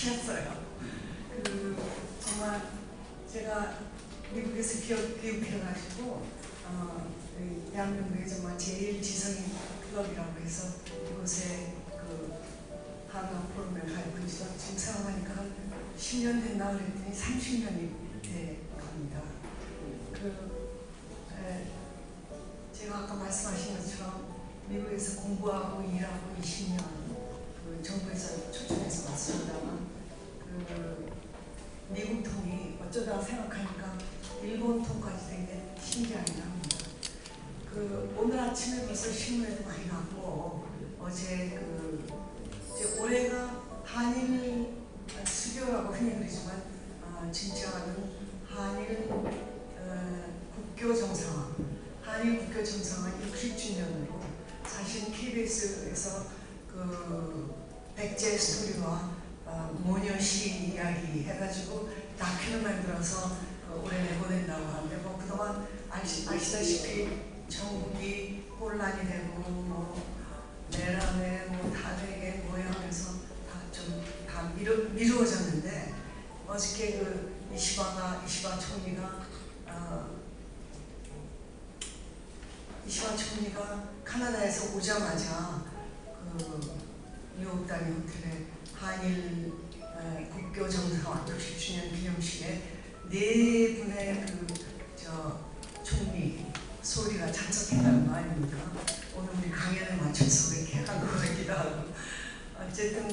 하셨어요. 정말 제가 미국에서 교육해가지고 대한민국에 정말 제일 지성인 클럽이라고 해서 이곳에 한국 포럼에 가입한 지도 지금 생각하니까 한 10년 됐나 그랬더니 30년이 돼 갑니다. 제가 아까 말씀하신 것처럼 미국에서 공부하고 일하고 20년 정부에서 초청해서 왔습니다만 미국 통이 어쩌다 생각하니까 일본 통까지 된 게 신기하긴 합니다. 오늘 아침에 벌써 신문에도 많이 나고 어제 이제 올해가 한일 수교라고 흔히 그러지만 진짜는 한일 국교 정상화, 한일 국교 정상화 60주년으로 사실 KBS에서 백제 스토리와 모녀시 이야기 해가지고 다큐를 만들어서 올해 내보낸다고 하는데 그동안 아시다시피 전국이 혼란이 되고 내란에 탄핵에 하면서 다 미루어졌는데 어저께 이시바 총리가 카나다에서 오자마자 뉴욕 땅의 호텔에 한일 국교 정상화 60주년 기념식에 4분의 총리 소리가 참석했다는 거 아닙니까? 오늘 우리 강연에 맞춰서 그렇게 한 것 같기도 하고 어쨌든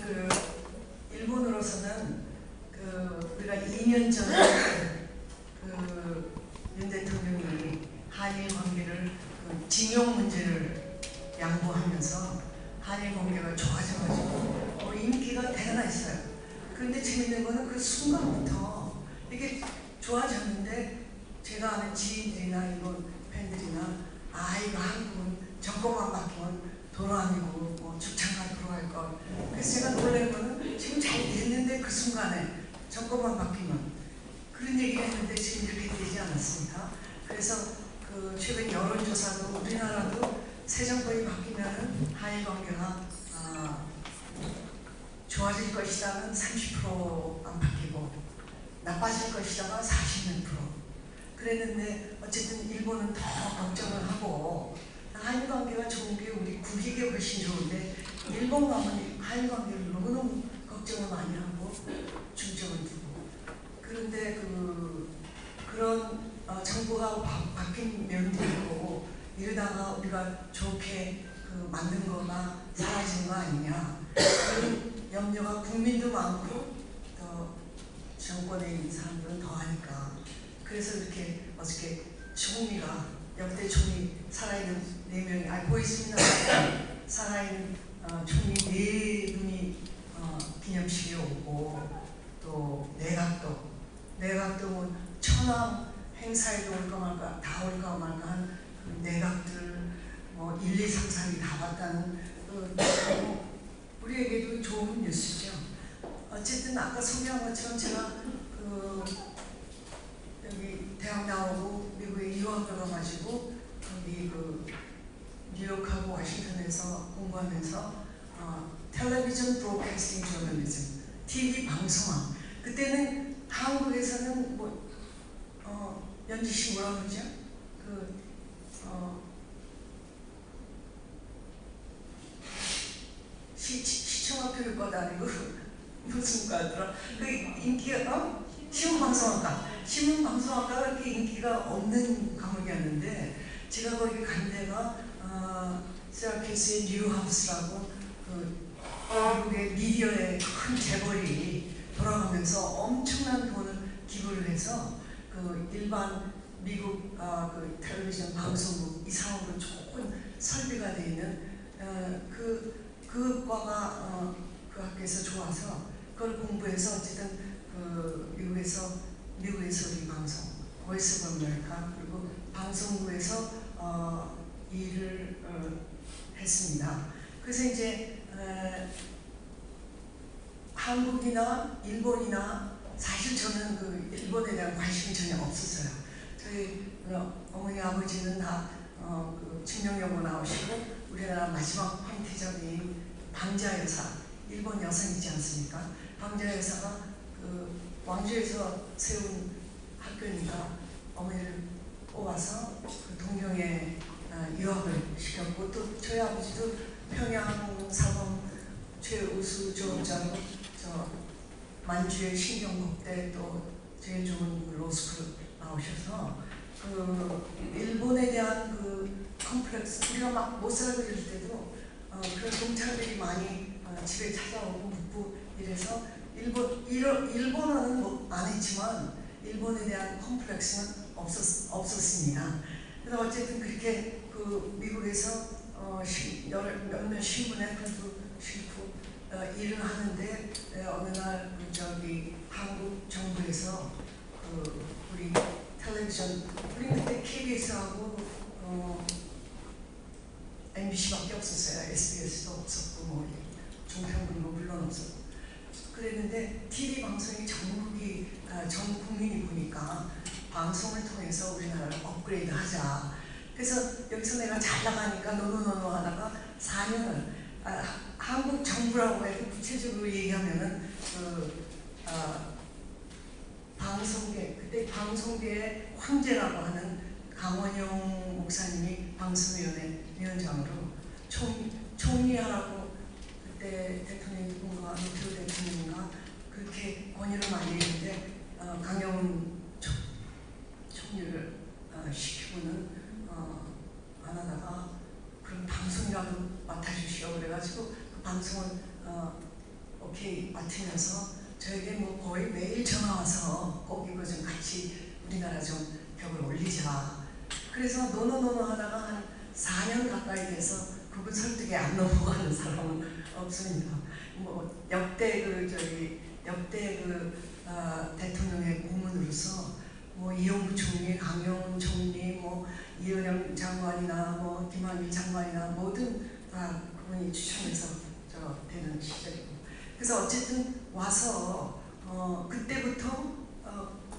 일본으로서는 우리가 2년 전에 윤 대통령이 한일 관계를 징용 문제를 양보하면서 한일 관계가 좋아져가지고 인기가 대단했어요. 그런데 재밌는 거는 그 순간부터 이게 좋아졌는데 제가 아는 지인들이나 일본 팬들이나 이거 한국은 정권만 바뀌면 돈 아니고 죽창가 들어갈 걸. 그래서 제가 놀란 거는 지금 잘 됐는데 그 순간에 정권만 바뀌면 그런 얘기를 했는데 지금 이렇게 되지 않았습니까? 그래서 최근 여론조사도 우리나라도 새 정권이 바뀌면 한일 관계가 좋아질 것이다는 30% 안 바뀌고 나빠질 것이다가 40몇 프로 그랬는데 어쨌든 일본은 더 걱정을 하고 한일 관계가 좋은 게 우리 국익에 훨씬 좋은데 일본 가면 한일 관계를 너무너무 걱정을 많이 하고 중점을 두고 그런데 그런 정부가 바뀐 면도 있고 이러다가 우리가 좋게 만든 거가 사라지는 거 아니냐 그런 염려가 국민도 많고 또 정권에 있는 사람들은 더 하니까 그래서 이렇게 어저께 총리가 역대 총리 살아있는 4명이 보이십니다. 살아있는 총리 4분이 기념식에 오고 또 내각도 천황 행사에도 올까 말까 다 올까 말까 한 내각들 1, 2, 3, 4위 다 봤다는 우리에게도 좋은 뉴스죠. 어쨌든 아까 소개한 것처럼 제가 여기 대학 나오고 미국에 유학을 가가지고 여기 뉴욕하고 워싱턴에서 공부하면서 텔레비전 브로드캐스팅 저널리즘 TV 방송학 그때는 한국에서는 연지 씨 뭐라 그러죠? 시청학 교육과도 아니고 무슨 과더라? 인기가 신문방송학과가 그렇게 인기가 없는 과목이었는데 제가 거기 간 데가 세라피스의 뉴하우스라고 미국의 미디어의 큰 재벌이 돌아가면서 엄청난 돈을 기부를 해서 일반 미국 텔레비전 방송국 이상으로 좋은 설비가 되어 있는 그 과가 그 학교에서 좋아서 그걸 공부해서 어쨌든 미국에서 우리 방송 보이스 오브 아메리카 그리고 방송국에서 일을 했습니다. 그래서 이제 한국이나 일본이나 사실 저는 일본에 대한 관심이 전혀 없었어요. 저희 어머니 아버지는 다 증명여고 나오시고 우리나라 마지막 황태자인 방자 여사 일본 여성이지 않습니까? 광자회사가 그 왕주에서 세운 학교니까 어머니를 뽑아서 그 동경에 유학을 시켰고, 또 저희 아버지도 평양사범 최우수 조업자로 저 만주의 신경국대 또 제일 좋은 로스쿨 나오셔서 그 일본에 대한 그 컴플렉스, 우리가 막 못 살고 이럴 때도 그런 동창들이 많이 집에 찾아오고 묻고 이래서 일본어는 뭐안 했지만 일본에 대한 컴플렉스는 없었습니다. 그래서 어쨌든 그렇게 그 미국에서 몇몇 신문에 글도 실고 일을 하는데 어느 날 저기 한국 정부에서 그 우리 텔레비전, 우리 그때 KBS하고 MBC밖에 없었어요. SBS도 없었고 뭐 종편군도 물론 없었고 그랬는데 TV 방송이 전 국민이 보니까 방송을 통해서 우리나라를 업그레이드 하자. 그래서 여기서 내가 잘 나가니까 노노노노 하다가 4년을 한국 정부라고 해도 구체적으로 얘기하면은 방송계, 그때 방송계의 황제라고 하는 강원영 목사님이 방송위원회 위원장으로 총리하라고 그때 대통령이 누군가 노태우 대통령인가 그렇게 권유를 많이 했는데 강영훈 총리를 시키고는 안 하다가 그럼 방송이라도 맡아주시오 그래가지고 그 방송을 오케이 맡으면서 저에게 뭐 거의 매일 전화 와서 꼭 이거 좀 같이 우리나라 좀 벽을 올리자. 그래서 노노노노 하다가 한 4년 가까이 돼서 그분 설득에 안 넘어가는 사람은 없습니다. 뭐 역대 대통령의 고문으로서 뭐 이용구 총리, 강용훈 총리, 뭐 이은영 장관이나 뭐 김한길 장관이나 모든 다 그분이 추천해서 되는 시절이고. 그래서 어쨌든 와서 그때부터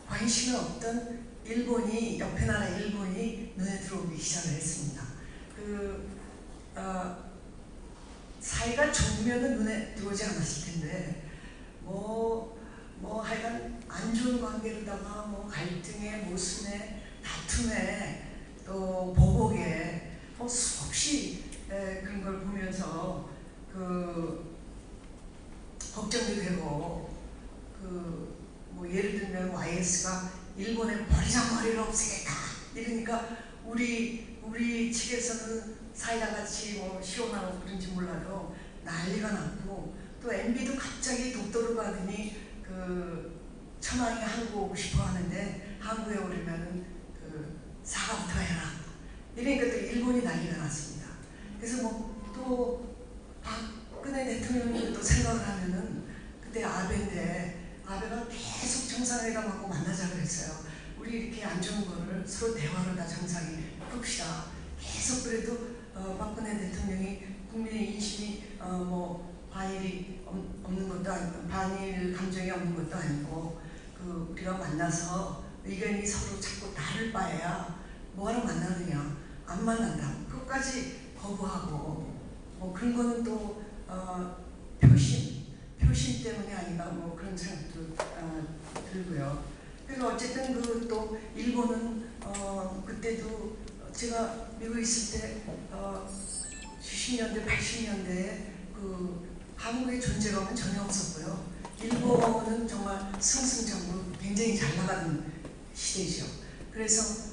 관심이 없던 일본이, 옆에 나라 일본이 눈에 들어오기 시작을 했습니다. 사이가 좋으면 눈에 들어오지 않았을 텐데 뭐 하여간 안 좋은 관계로다가 뭐 갈등에, 모순에, 다툼에, 또 보복에 뭐 수없이 그런 걸 보면서 걱정이 되고 뭐 예를 들면 YS가 일본의 버리장머리를 없애겠다 이러니까 우리 측에서는 사이다 같이 뭐 시원하고 그런지 몰라도 난리가 났고, 또 MB도 갑자기 독도를 받으니 천황이 한국 오고 싶어 하는데 한국에 오려면은 사과부터 해라 이러니까 또 일본이 난리가 났습니다. 그래서 뭐 또 박근혜 대통령이 또 생각을 하면은 그때 아베인데 아베가 계속 정상회담하고 만나자 그랬어요. 우리 이렇게 안 좋은 거를 서로 대화로 다 정상에 풉시다. 계속 그래도 박근혜 대통령이 국민의 인심이 뭐 반일이 없는 것도 아니고 반일 감정이 없는 것도 아니고 우리가 만나서 의견이 서로 자꾸 다를 바에야 뭐하러 만나느냐, 안 만난다. 그것까지 거부하고 뭐 그런 거는 또 표심 때문이 아닌가 뭐 그런 생각도 들고요. 그래서 어쨌든 또 일본은 그때도 제가 미국에 있을 때 70년대, 80년대에 한국의 존재감은 전혀 없었고요. 일본은 정말 승승장구로 굉장히 잘 나가는 시대죠. 그래서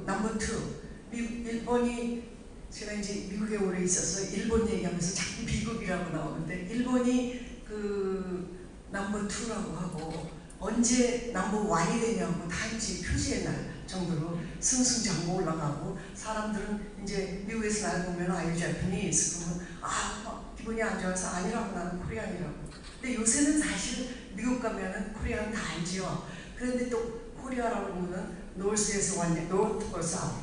넘버 2, 일본이 제가 이제 미국에 오래 있어서 일본 얘기하면서 자꾸 비극이라고 나오는데 일본이 넘버 2라고 하고 언제 넘버 1이 되냐고 타임지 표지의 날 정도로 승승장구 올라가고 사람들은 이제 미국에서 날 보면 아유 자파니스 그러면 기분이 안 좋아서 아니라고 나는 코리안이라고. 근데 요새는 사실 미국 가면은 코리안 다 알지요. 그런데 또 코리아라고 그러면은 노스에서 왔냐, 노르트고 사우스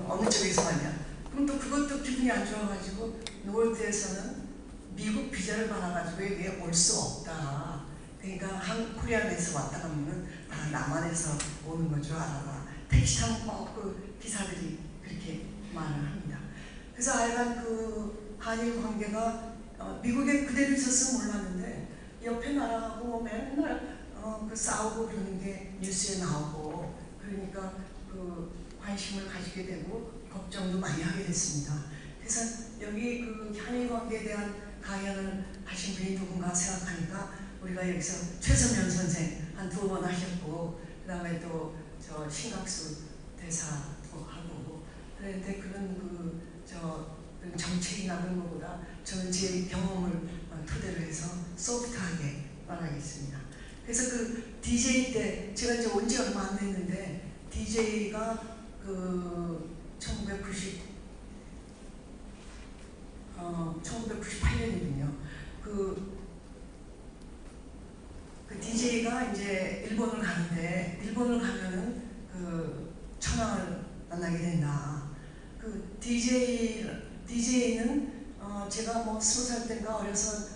어느 쪽에서 왔냐. 그럼 또 그것도 기분이 안 좋아가지고 노르트에서는 미국 비자를 받아가지고 여기에 올 수 없다. 그러니까 코리안에서 왔다 가면은 남한에서 오는 건 줄 알아라. 택시 타면 꼭 기사들이 그렇게 말을 합니다. 그래서 하여간 한일 관계가 미국에 그대로 있었으면 몰랐는데 옆에 나라하고 맨날 그 싸우고 그러는 게 뉴스에 나오고 그러니까 그 관심을 가지게 되고 걱정도 많이 하게 됐습니다. 그래서 여기 그 한일 관계에 대한 강연을 하신 분이 누군가 생각하니까 우리가 여기서 최선면 선생 한 2번 하셨고 그 다음에 또 저 신각수 대사도 하고 그런데 그런 정책이나 그런 것보다 저는 제 경험을 토대로 해서 소프트하게 말하겠습니다. 그래서 그 DJ 때 제가 이제 온 지 얼마 안 됐는데 DJ가 그 1998년이군요. 그 DJ가 이제 일본을 가는데 일본을 가면은 그 천황을 만나게 된다. 그 DJ는 제가 뭐 20살 때인가 어려서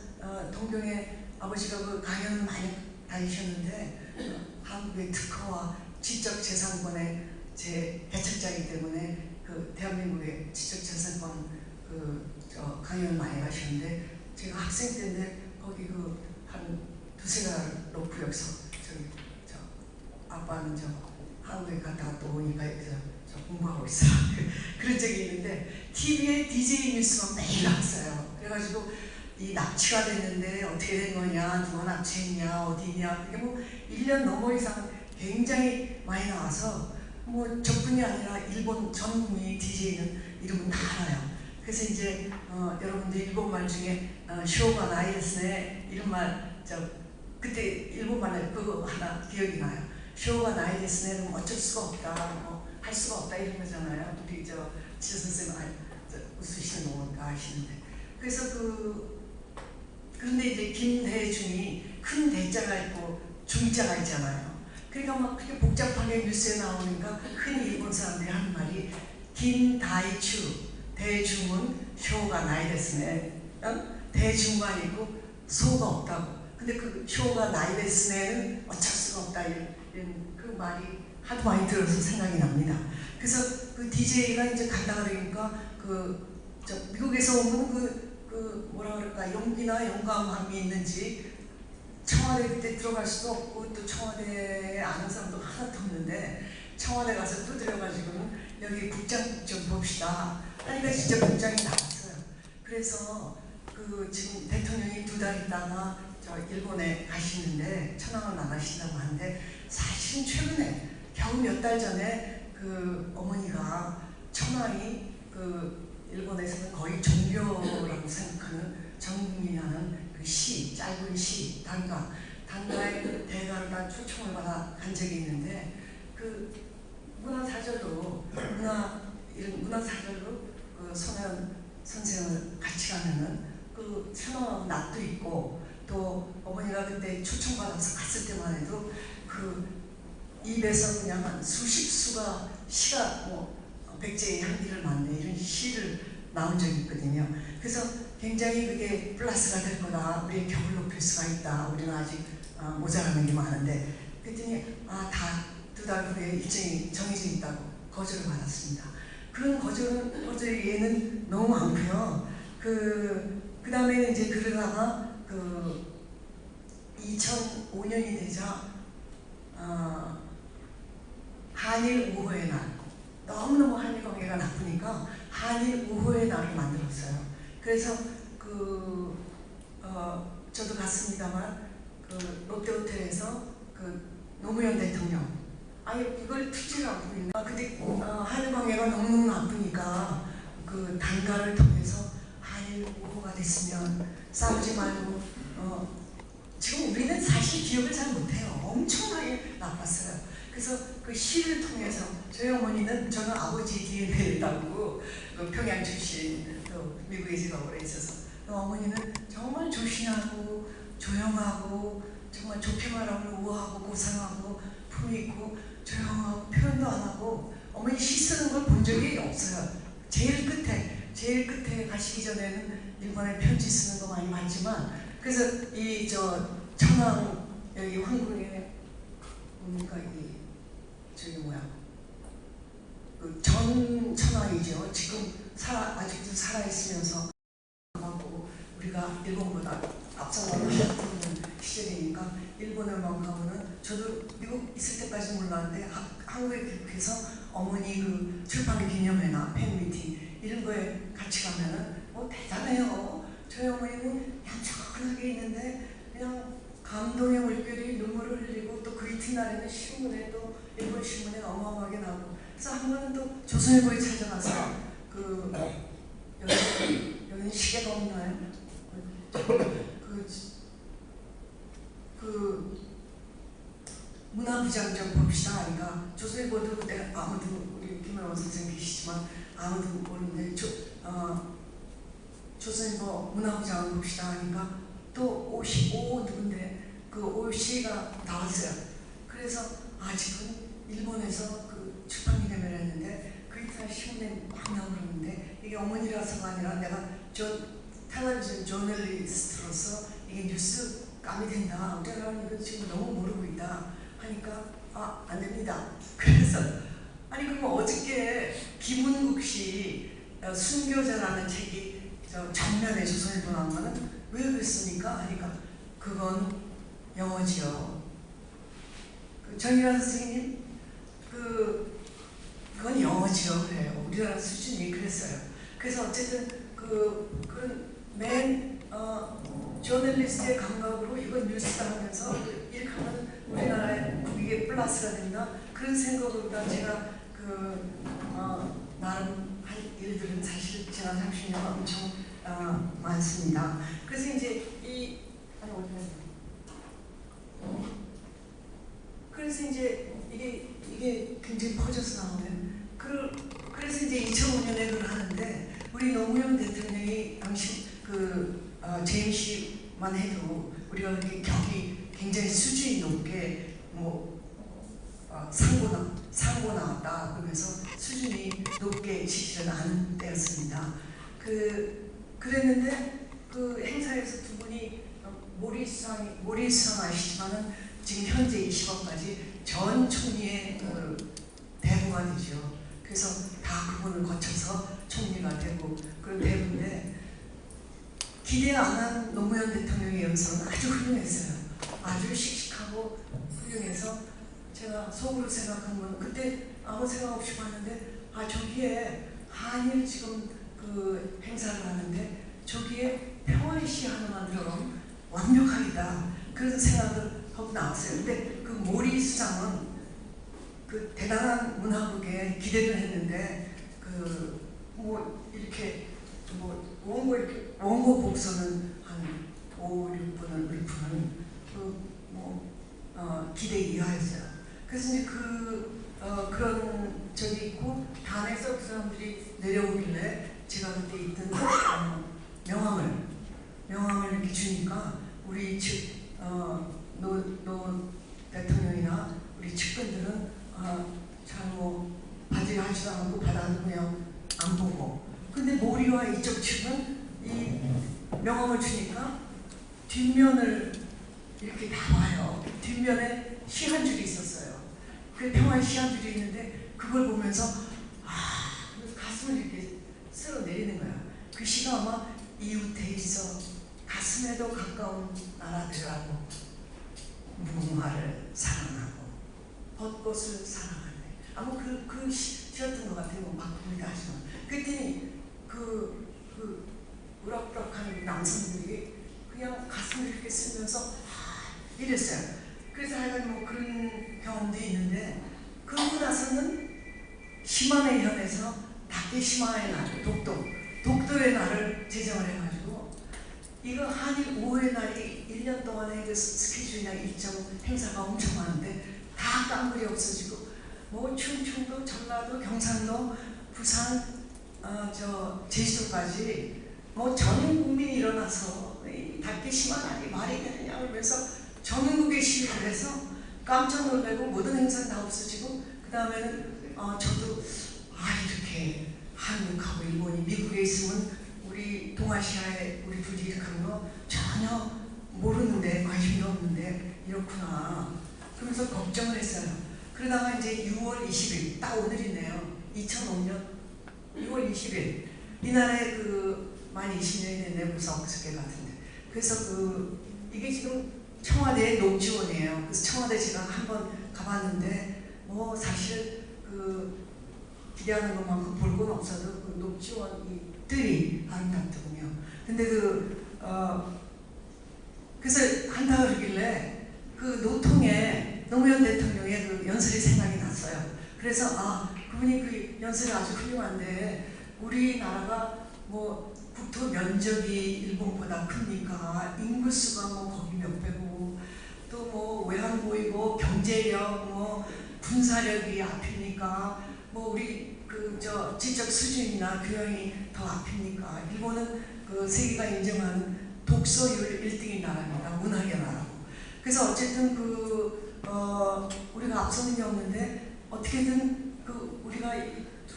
동경에 아버지가 그 강연을 많이 다니셨는데 한국의 특허와 지적재산권의 제 개척자이기 때문에 그 대한민국의 지적재산권 강연을 많이 가셨는데 제가 학생 때인데 거기 한 2~3달 로프역서 아빠는 한국에 갔다가 또 오니까 여기서 공부하고 있어. 그런 적이 있는데 TV에 DJ 뉴스가 매일 나왔어요. 그래가지고 이 납치가 됐는데 어떻게 된 거냐, 누가 납치했냐, 어디냐, 이게 뭐 1년 넘어 이상 굉장히 많이 나와서 뭐 저뿐이 아니라 일본 전 국민이 DJ는 이름은 다 알아요. 그래서 이제 여러분들 일본말 중에 쇼가 나이데스네 이런 말 그때 일본말에 그거 하나 기억이 나요. 쇼가 나이데스네는 어쩔 수가 없다, 뭐 할 수가 없다 이런 거잖아요. 우리 지선 선생님 웃으시는 거 아시는데. 그래서 그런데 이제 김대중이 큰 대자가 있고 중자가 있잖아요. 그러니까 막 그렇게 복잡하게 뉴스에 나오니까 흔히 일본 사람들이 하는 말이 김다이추 대중은 쇼가 나이데스네. 대중만 있고 소가 없다고. 근데 그 쇼가 나이데스네는 어쩔 수가 없다 이런 그 말이 하도 많이 들어서 생각이 납니다. 그래서 그 DJ가 이제 간다 그러니까 미국에서 오면 뭐라 그럴까 용기나 용감함이 있는지 청와대 그때 들어갈 수도 없고 또 청와대에 아는 사람도 하나도 없는데 청와대 가서 두드려가지고는 여기 국장 좀 봅시다. 그러니까 진짜 국장이 나왔어요. 그래서 지금 대통령이 2달 있다가 일본에 가시는데 천황을 만나신다고 하는데 사실은 최근에 겨우 몇 달 전에 어머니가 천황이 일본에서는 거의 종교라고 생각하는 전국민이 하는 짧은 시, 단가의 대가를 다 초청을 받아 간 적이 있는데 문화사절로 손혜원 선생을 같이 가면은 천황 낫도 있고 또 어머니가 그때 초청받아서 갔을 때만 해도 입에서 그냥 한 수십 수가 시가 백제의 향기를 맡네 이런 시를 나온 적이 있거든요. 그래서 굉장히 그게 플러스가 될 거다. 우리의 격을 높일 수가 있다. 우리는 아직 모자라는 게 많은데 그랬더니 다 2달 후에 일정이 정해져 있다고 거절을 받았습니다. 그런 거절 예는 너무 많고요. 그 다음에는 이제 그러다가 2005년이 되자 한일 우호의 날, 너무너무 한일 관계가 나쁘니까 한일 우호의 날을 만들었어요. 그래서 저도 갔습니다만 롯데호텔에서 노무현 대통령 이걸 투지를 않고 있네. 근데 한일 관계가 너무너무 나쁘니까 단가를 통해서 한일 우호가 됐으면 싸우지 말고 지금 우리는 사실 기억을 잘 못해요. 엄청나게 나빴어요. 그래서 시를 통해서 저희 어머니는 저는 아버지 DNA를 따르고 평양 출신 또 미국에 제가 오래 있어서 어머니는 정말 조신하고 조용하고 정말 좋게 말하면 우아하고 고상하고 품이 있고 조용하고 표현도 안 하고 어머니 시 쓰는 걸 본 적이 없어요. 제일 끝에 가시기 전에는 일본에 편지 쓰는 거 많이 봤지만 그래서 천황 여기 황궁에 뭡니까 전 천황이죠. 지금 아직도 살아있으면서 하고 우리가 일본보다 앞서 나가는 시절이니까 일본에만 가면은 저도 미국 있을 때까지 몰랐는데 한국에 귀국해서 어머니 그 출판 기념회나 팬미팅 이런 거에 같이 가면은 대단해요. 저희 어머니는 얌전하게 있는데 그냥 감동의 물결이 눈물을 흘리고 또 그 이튿날에는 신문에 또 일본 신문에 어마어마하게 나오고 그래서 한 번은 또 조선일보에 찾아가서 그 여기 시계가 없나요? 그 문화부장 좀 봅시다 하니까 조선일보도 그때 아무도 우리 김영원 선생님 계시지만 아무도 모르는데 조선일보 문화부장을 봅시다 하니까 또 오시오 누군데 그 오씨가 나왔어요. 그래서 아직은 일본에서 그 출판기념회를 했는데 그 이튿날 신문에 막 나오고 그러는데 이게 어머니라서가 아니라 내가 텔레비전 저널리스트로서 이게 뉴스감이 된다. 내가 이거 지금 너무 모르고 있다 하니까 안 됩니다. 그래서 아니 그럼 어저께 김은국 씨 순교자라는 책이 전면에 조선일보 나온 거는 왜 그랬습니까? 하니까 그건 영어지요. 정일환 선생님 그건 영어지요. 그래요. 우리나라 수준이 그랬어요. 그래서 어쨌든 그런 저널리스트의 감각으로 이건 뉴스다 하면서 이렇게 하면 우리나라의 국익에 플러스가 된다 그런 생각으로 제가 나름 한 일들은 사실 지난 30년 엄청 많습니다. 그래서 이제 그래서 이제 이게 굉장히 퍼져서 나오면 그래서 이제 2005년에 그걸 하는데 우리 노무현 대통령이 당시 재임 씨만 해도 우리가 이렇게 격이 굉장히 수준이 높게 상고 나왔다 그러면서 수준이 높게 지시를 하는 때였습니다. 그랬는데 그 행사에서 두 분이 모리수상 아시지만은 지금 현재 20억까지 전 총리의 대부가 되죠. 그래서 다 그분을 거쳐서 총리가 되고 그런 대부인데 기대 안 한 노무현 대통령의 연설은 아주 훌륭했어요. 아주 씩씩하고 훌륭해서 제가 속으로 생각한 건 그때 아무 생각 없이 봤는데 저기에 한일 지금 그 행사를 하는데 저기에 평화의 시 하나만 들어가면 완벽하겠다 그런 생각을 하고 나왔어요. 근데 그 모리 수장은 그 대단한 문화국에 기대를 했는데 이렇게 원고 복서는 한 5, 6분은 읊은 기대 이하였어요. 그래서 이제 그런 적이 있고 단에서 그 사람들이 내려오길래 제가 그때 있던 명함을 이렇게 주니까 우리 노 대통령이나 우리 측근들은 잘 받으려 하지도 않고 받아도 그냥 안 보고 근데 모리와 이쪽 측은 이 명함을 주니까 뒷면을 이렇게 다 봐요. 뒷면에 시 한 줄이 있었어요. 그 평화의 시 한 줄이 있는데 그걸 보면서 가슴을 이렇게 쓸어 내리는 거야. 그 시가 아마 이웃에 있어 가슴에도 가까운 나라들하고 무궁화를 사랑하고 벚꽃을 사랑하네. 아마 그 시였던 것 같아요. 바꿉니다 하지만 그랬더니 우락부락하는 남성들이 그냥 가슴을 이렇게 쓰면서 이랬어요. 그래서 하여간 그런 경험도 있는데 그러고 나서는 시마네 현에서 다케시마의 날, 독도의 날을 제정을 해가지고 이거 한일 5회 날이 1년 동안의 그 스케줄이나 일정 행사가 엄청 많은데 다 깡그리 없어지고 충청도, 전라도, 경상도, 부산, 제주도까지 전 국민이 일어나서 다케시마 날이 말이 되느냐 그러면서 전국의 시위를 해서 깜짝 놀라고 모든 행사는 다 없어지고 그 다음에는 저도 이렇게 한국하고 일본이 미국에 있으면 우리 동아시아에 우리 둘이 이렇게 하는 거 전혀 모르는데 관심도 없는데 이렇구나 그러면서 걱정을 했어요. 그러다가 이제 6월 20일 딱 오늘이네요. 2005년 6월 20일 이날에 만 20년이 됐네 벌써 엊그저께 같은데 그래서 이게 지금 청와대 녹지원이에요. 그래서 청와대 제가 한번 가봤는데 뭐 사실 그 기대하는 것만큼 볼 건 없어도 그 녹지원 이 뜰이 아름답더군요. 근데 그래서 한다 그러길래 그 노통에 노무현 대통령의 그 연설이 생각이 났어요. 그래서 그분이 그 연설이 아주 훌륭한데 우리나라가 뭐 국토 면적이 일본보다 크니까 인구수가 뭐 거기 몇 배고 또 뭐 외환보이고 경제력 뭐 군사력이 앞이니까 뭐 우리 그 지적 수준이나 교양이 더 앞이니까 일본은 그 세계가 인정하는 독서율 1등인 나라입니다. 문학의 나라고. 그래서 어쨌든 우리가 앞서는 게 없는데 어떻게든 우리가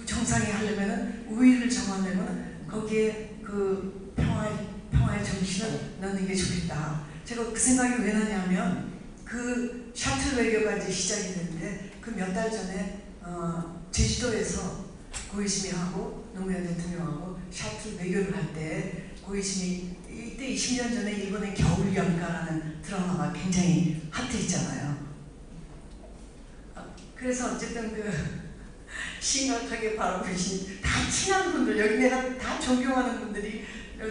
정상에 하려면은 우위를 정하려면 거기에 그 평화의 정신을 넣는 게 좋겠다. 제가 그 생각이 왜 나냐면 그 샤틀 외교가 이제 시작이 됐는데 그 몇 달 전에 제주도에서 고이즈미하고 노무현 대통령하고 샤틀 외교를 할 때 고이즈미 이때 20년 전에 일본의 겨울연가라는 드라마가 굉장히 핫했잖아요. 그래서 어쨌든 심각하게 바라보신 다 친한 분들 여기 내가 다 존경하는 분들이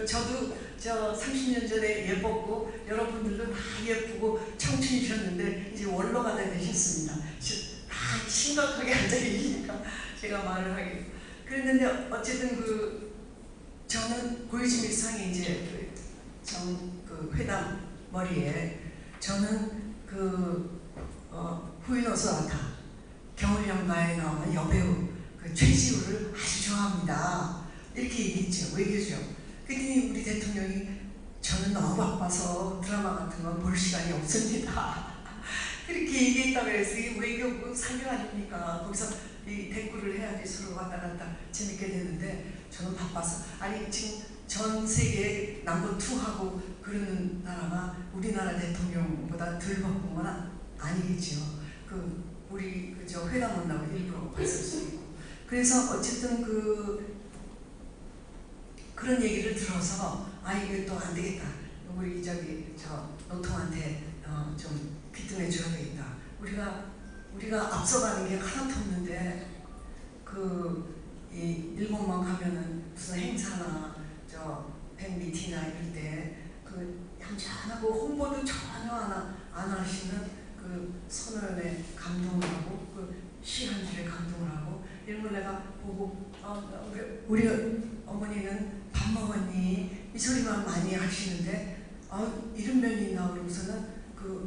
저도 30년 전에 예뻤고 여러분들도 다 예쁘고 청춘이셨는데 이제 원로가 되셨습니다. 다 심각하게 앉아 계시니까 제가 말을 하겠고 그랬는데 어쨌든 저는 고이즈미 상이 이제 회담 머리에 저는 후이노소아타 겨울연가에 나오는 여배우 최지우를 아주 좋아합니다. 이렇게 얘기했죠. 외교죠. 그랬더니 우리 대통령이 저는 너무 바빠서 드라마 같은 건 볼 시간이 없습니다. 그렇게 얘기했다고 해서 이게 외교부 사교 아닙니까? 거기서 이 대꾸를 해야지 서로 왔다 갔다 재밌게 되는데 저는 바빠서 지금 전 세계 넘버2하고 그러는 나라가 우리나라 대통령보다 덜 바쁜 건 아니겠죠. 우리 회담 온다고 일부러 봤을 수 있고 그래서 어쨌든 그런 얘기를 들어서 이게 또 안 되겠다. 우리 노통한테 좀 귀등해 줘야 되겠다. 우리가 앞서가는 게 하나도 없는데 이 일본만 가면은 무슨 행사나 팬미팅이나 이럴 때 얌전하고 홍보도 전혀 안 하시는 선언에 감동을 하고 시 한 줄에 감동을 하고 이런 걸 내가 보고 우리 어머니는 밥 먹었니? 이 소리만 많이 하시는데 이런 면이 있나 그러고서는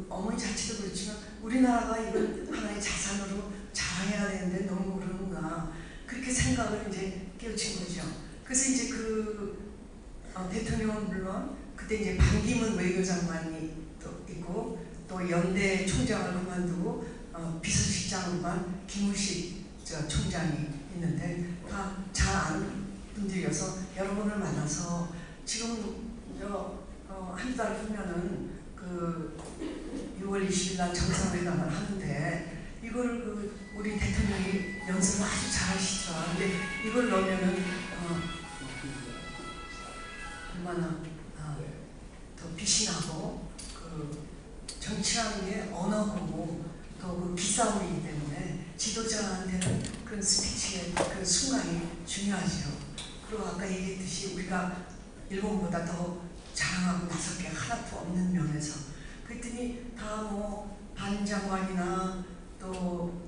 어머니 자체도 그렇지만 우리나라가 이걸 하나의 자산으로 자랑해야 되는데 너무 그러는구나 그렇게 생각을 이제 깨우친 거죠. 그래서 이제 대통령은 물론 그때 이제 반기문 외교장관이 또 있고 또 연대 총장을 그만두고 비서실장으로만 김우식 총장이 있는데 다 잘 아는 분들이어서 여러분을 만나서 지금 한 달 후면은 6월 20일 날 정상회담을 하는데 이걸 우리 대통령이 연습을 아주 잘 하시더라. 근데 이걸 넣으면은 얼마나 더 빛이 나고 정치라는 게 언어고 또 기싸움이기 때문에 지도자한테는 그런 스피치의 순간이 중요하죠. 그리고 아까 얘기했듯이 우리가 일본보다 더 자랑하고 나설 게 하나도 없는 면에서 그랬더니 다 반 장관이나 또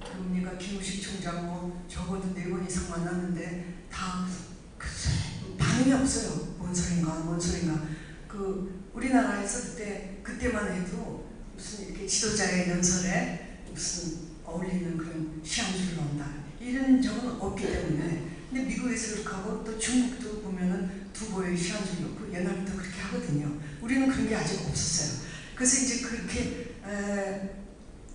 김우식 총장 적어도 4번 이상 만났는데 다 반응이 없어요. 뭔 소린가. 우리나라에서 그때만 해도 무슨 이렇게 지도자의 연설에 무슨 어울리는 그런 시 한 줄을 넣는다 이런 적은 없기 때문에 근데 미국에서 그렇게 하고 또 중국도 보면은 두보의 시 한 줄 넣고 옛날부터 그렇게 하거든요. 우리는 그런 게 아직 없었어요. 그래서 이제 그렇게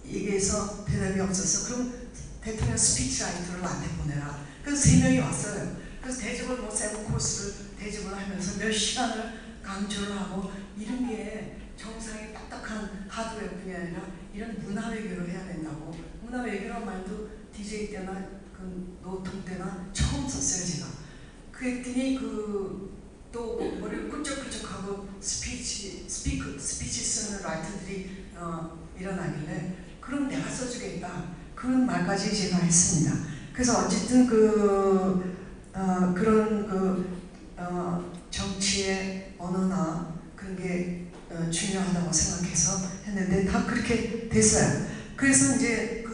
얘기해서 대답이 없어서 그럼 대통령 스피치라이터를 나한테 보내라. 그래서 3명이 왔어요. 그래서 대접을 7코스를 대접을 하면서 몇 시간을 강조를 하고 이런 게 정상의 딱딱한 하드웨어뿐이 아니라 이런 문화외교를 해야 된다고. 문화외교란 말도 DJ 때나 노통 때나 처음 썼어요 제가. 그랬더니 또 머리를 꿀쩍꿀쩍하고 스피치 쓰는 라이터들이 일어나길래 그럼 내가 써주겠다 그런 말까지 제가 했습니다. 그래서 어쨌든 그런 정치의 언어나 그런 게 중요하다고 생각해서 했는데 다 그렇게 됐어요. 그래서 이제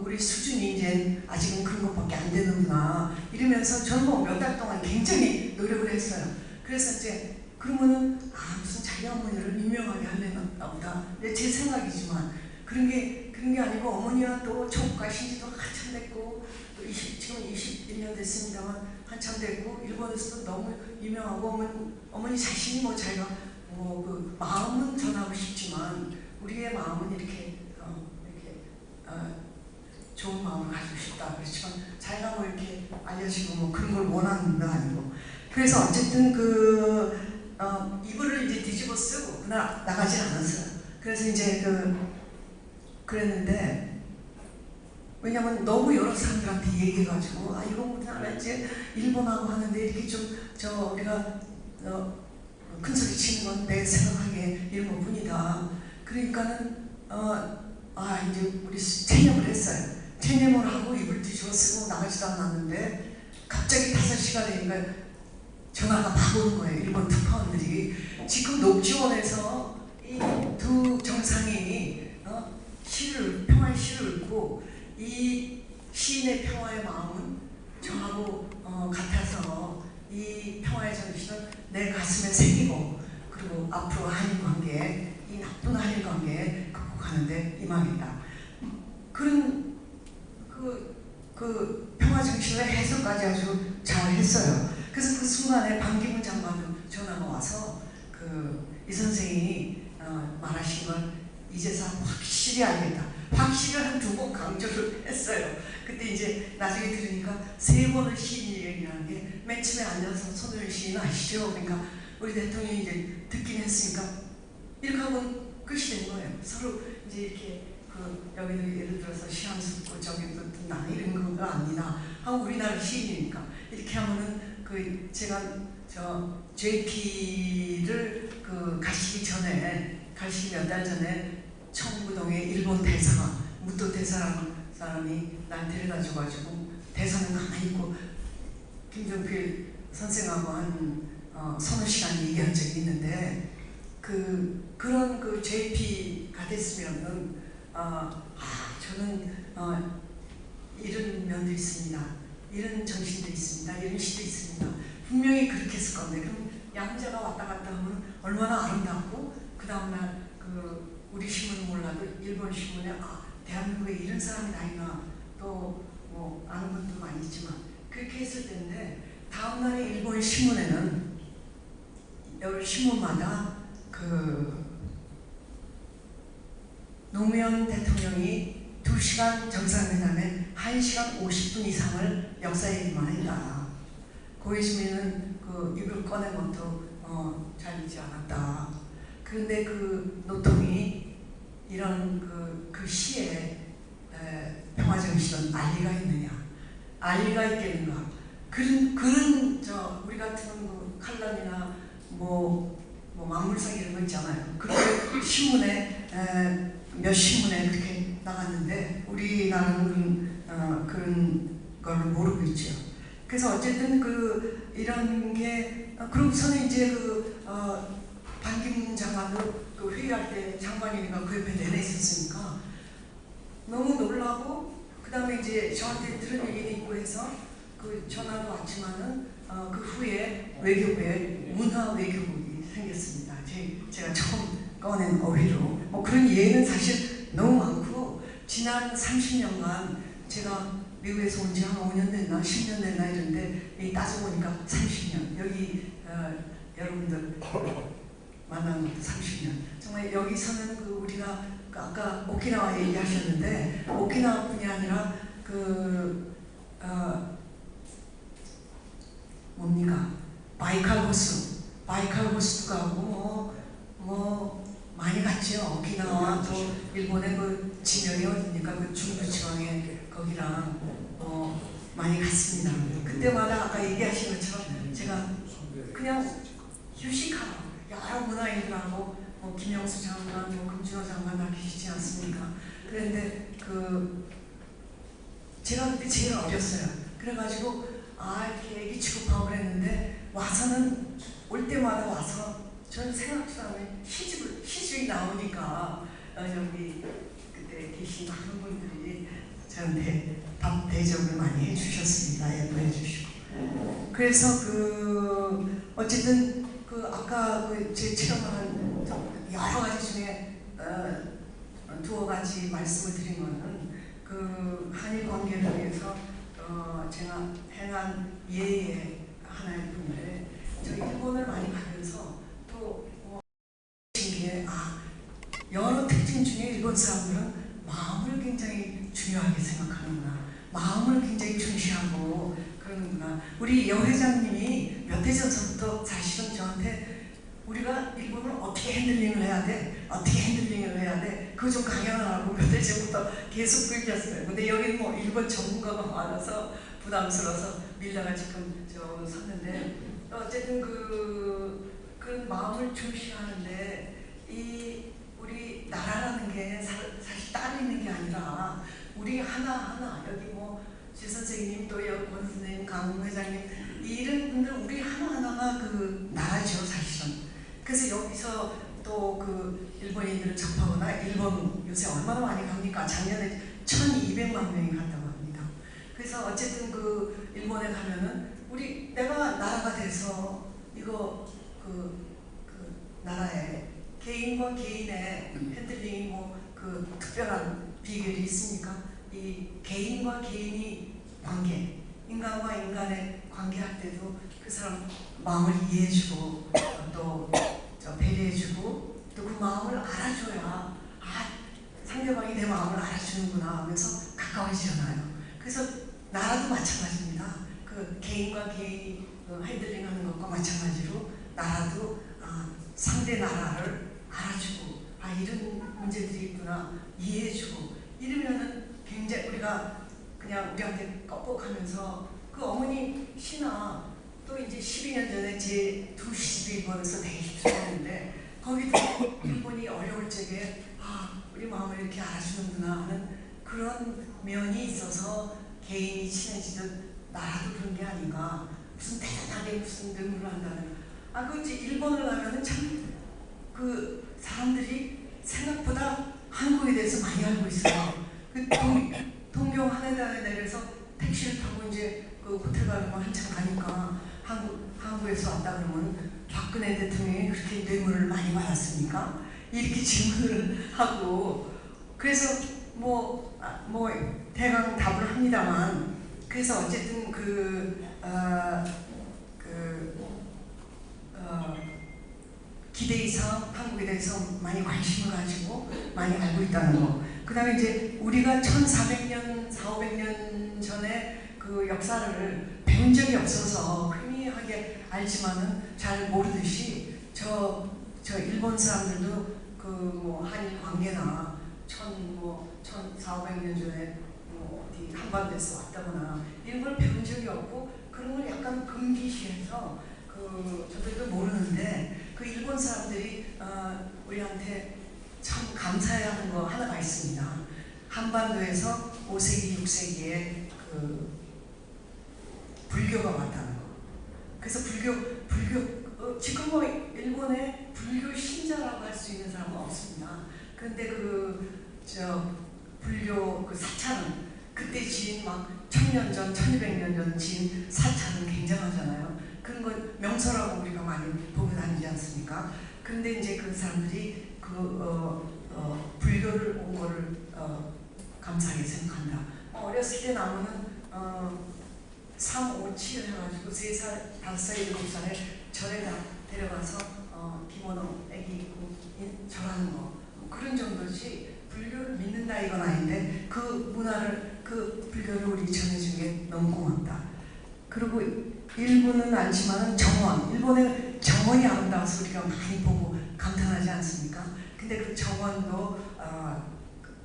우리 수준이 이제 아직은 그런 것밖에 안 되는구나 이러면서 저는 뭐 몇 달 동안 굉장히 노력을 했어요. 그래서 이제 그러면은 무슨 자기 어머니를 유명하게 하려나 보다. 제 생각이지만 그런 게 아니고 어머니와 또 조국 가신 지도 한참 됐고 또 지금 21년 됐습니다만 한참 됐고 일본에서도 너무 유명하고 어머니 자신이 뭐 자기가 그 마음은 전하고 싶지만 우리의 마음은 이렇게 좋은 마음을 가지고 싶다 그렇지만 자기가 뭐 이렇게 알려지고 뭐 그런 걸 원하는 건 아니고 그래서 어쨌든 이불을 이제 뒤집어 쓰고 나가질 않았어요. 그래서 이제 그랬는데 왜냐면 너무 여러 사람들한테 얘기해가지고 이거 우리나라 이제 일본하고 하는데 이렇게 좀 우리가 큰 소리 치는 건 내 생각하기에 이런 것뿐이다. 그러니까는 이제 우리 체념을 했어요. 체념을 하고 이불 뒤집어 쓰고 나가지도 않았는데 갑자기 5시가 되니까 전화가 막 오는 거예요. 일본 특파원들이 지금 녹지원에서 이 두 정상이 평화의 시를 읽고 이 시인의 평화의 마음은 저하고 같아서 이 평화의 정신을 내 가슴에 새기고 그리고 앞으로 한일관계 이 나쁜 한일관계 극복하는데 임하겠다. 그런 그 평화 정신의 해석까지 아주 잘 했어요. 그래서 그 순간에 반기문 장관도 전화가 와서 이 선생이 말하신 걸 이제서 확실히 알겠다. 확실히 한 2번 강조를 했어요. 그때 이제 나중에 들으니까 3번을 시인이 얘기하는 게 맨 처음에 앉아서 손을 시인 아시죠? 그러니까 우리 대통령이 이제 듣긴 했으니까 이렇게 하면 끝이 된 거예요. 서로 이제 이렇게 여기는 예를 들어서 시한숙고 저기도 나 이런 거 아니나 하고 우리나라 시인이니까 이렇게 하면은 제가 JP를 가시기 몇 달 전에 청구동에 일본 대사가 무토 대사라는 사람이 날 데려다줘가지고 대사는 가만히 있고 김정필 선생하고 한 서너 시간 얘기한 적이 있는데 그런 JP가 됐으면은 저는 이런 면도 있습니다. 이런 정신도 있습니다. 이런 시도 있습니다. 분명히 그렇게 했을 건데 그럼 양자가 왔다 갔다 하면 얼마나 아름답고 그 다음날 우리 신문은 몰라도 일본 신문에 대한민국에 이런 사람이 다 있나 또 뭐 아는 분도 많이 있지만 그렇게 했을 텐데 다음날에 일본 신문에는 여러 신문마다 노무현 대통령이 2시간 정상회담에 1시간 50분 이상을 역사 얘기만 했다. 고이즈미는 입을 꺼낸 것도 잘 잊지 않았다. 그런데 노통이 이런 그 시에 평화정신은 알리가 있느냐? 알리가 있겠는가? 그런 우리 같은 칼럼이나 뭐 만물상 이런 거 있잖아요. 그렇게 신문에 몇 신문에 그렇게 나갔는데 우리나라는 그런 걸 모르고 있죠. 그래서 어쨌든 이런 게 그러고서는 이제 반기문 장관도 회의할 때 장관이니까 그 옆에 내내 있었으니까 너무 놀라고 그 다음에 이제 저한테 들은 얘기도 있고 해서 전화도 왔지만은 그 후에 외교부에 문화 외교국이 생겼습니다. 제가 처음 꺼낸 어휘로 뭐 그런 예는 사실 너무 많고 지난 30년간 제가 미국에서 온 지 한 5년 됐나 10년 됐나 이런데 따져보니까 30년 여기 여러분들 만난 것도 30년 정말 여기서는 우리가 아까 오키나와 얘기하셨는데 오키나와뿐이 아니라 뭡니까 바이칼 호수도 가고 뭐 많이 갔죠. 오키나와 또 일본의 지명이 어디입니까? 중부 지방에 거기랑 많이 갔습니다. 그때마다 아까 얘기하신 것처럼 제가 그냥 휴식하러 여러 문화인들하고 뭐 김영수 장관, 뭐 금준호 장관 다 계시지 않습니까? 그런데 제가 그때 제일 어렸어요. 그래가지고 이렇게 애기 취급하고 그랬는데 와서는 올 때마다 와서 저는 생각도 안 해. 시집이 나오니까 여기 그때 계신 많은 분들이 저한테 밥 대접을 많이 해주셨습니다. 예뻐해 주시고. 그래서 어쨌든 아까 제 체험한 여러 가지 중에 두어 가지 말씀을 드린 거는 한일 관계를 위해서 제가 행한 예의 하나일 뿐인데 저 일본을 많이 가면서 또 신기해. 여러 특징 중에 일본 사람들은 마음을 굉장히 중요하게 생각하는구나. 마음을 굉장히 중시하고 그러는구나. 우리 여 회장님이 몇 해 전서부터 사실은 저한테 우리가 일본을 어떻게 핸들링을 해야 돼? 어떻게 핸들링을 해야 돼? 그거 좀 강연을 하고 몇 해 전부터 계속 끌렸어요. 근데 여기는 뭐 일본 전문가가 많아서 부담스러워서 밀다가 지금 섰는데 어쨌든 그런 마음을 중시하는데 우리 나라라는 게 사실 따로 있는 게 아니라 우리 하나하나 여기 뭐 지 선생님 또 권 선생님 강 회장님 이런 분들 우리 하나하나가 나라죠 사실은. 그래서 여기서 또 일본인들을 접하거나 일본 요새 얼마나 많이 갑니까? 작년에 1200만 명이 갔다고 합니다. 그래서 어쨌든 일본에 가면은 내가 나라가 돼서 이거 나라에 개인과 개인의 핸들링이 뭐 특별한 비결이 있습니까? 이 개인과 개인이 관계, 인간과 인간의 관계할 때도 그 사람 마음을 이해해주고 또 배려해주고 또 그 마음을 알아줘야 상대방이 내 마음을 알아주는구나 하면서 가까워지잖아요. 그래서 나라도 마찬가지입니다. 개인과 개인이 핸들링하는 것과 마찬가지로 나라도 상대 나라를 알아주고 이런 문제들이 있구나 이해해주고 이러면은 굉장히 우리가 그냥 우리한테 꺽꺽하면서 어머니 신화 또 이제 12년 전에 제 두 시집이 일본에서 되게 힘들었는데 거기도 일본이 어려울 적에 우리 마음을 이렇게 알아주는구나 하는 그런 면이 있어서 개인이 친해지듯 나라도 그런 게 아닌가. 무슨 대단하게 무슨 능력을 한다는 이제 일본을 가면은 참 사람들이 생각보다 한국에 대해서 많이 알고 있어요. 동경 하네다에 내려서 택시를 타고 이제 호텔 가려면 한참 가니까 한국에서 왔다 그러면 박근혜 대통령이 그렇게 뇌물을 많이 받았습니까? 이렇게 질문을 하고 그래서 뭐 대강 답을 합니다만 그래서 어쨌든 기대 이상 한국에 대해서 많이 관심을 가지고 많이 알고 있다는 거. 그 다음에 이제 우리가 1400년, 400년 전에 역사를 배운 적이 없어서 희미하게 알지만은 잘 모르듯이 일본 사람들도 한일 관계나 1400년 전에 어디 한반도에서 왔다거나 이런 걸 배운 적이 없고 그런 걸 약간 금기시해서 저들도 모르는데 일본 사람들이 우리한테 참 감사해야 하는 거 하나가 있습니다. 한반도에서 5세기, 6세기에 불교가 왔다는 거. 그래서 불교 지금 뭐 일본에 불교 신자라고 할 수 있는 사람은 없습니다. 그런데 불교 사찰은 그때 지은 막 1000년 전, 1200년 전 지은 사찰은 굉장하잖아요. 그런 걸 명소라고 우리가 많이 보고 다니지 않습니까? 그런데 이제 그 사람들이 불교를 온 거를 감사하게 생각한다. 어렸을 때 나무는 3, 5, 7 해가지고 3살, 5살, 7살에 절에다 데려가서 기모노 애기 입고 절하는 거 그런 정도지 불교를 믿는다 이건 아닌데 문화를 불교를 우리 전해준 게 너무 고맙다. 그리고 일본은 알지만 일본의 정원이 아름다워서 우리가 많이 보고 감탄하지 않습니까? 근데 정원도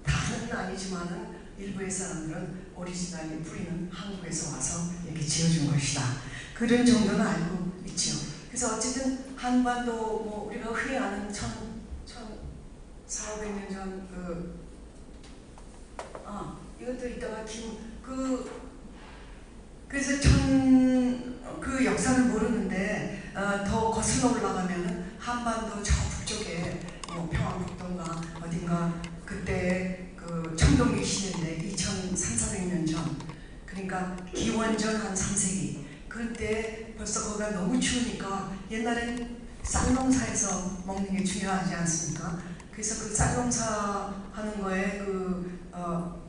다는 아니지만은 일부의 사람들은 오리지널이 뿌리는 한국에서 와서 이렇게 지어준 것이다. 그런 정도는 알고 있죠. 그래서 어쨌든 한반도 뭐 우리가 흔히 아는 1400년 전 이것도 이따가 그래서 그 역사를 모르는데 더 거슬러 올라가면 한반도 저 북쪽에 뭐 평안북도인가 어딘가 그때 그 청동기 시대인데 2300~400년 전, 그러니까 기원전 한 3세기 그때 벌써 거기가 너무 추우니까 옛날엔 쌀농사에서 먹는 게 중요하지 않습니까? 그래서 그 쌀농사 하는 거에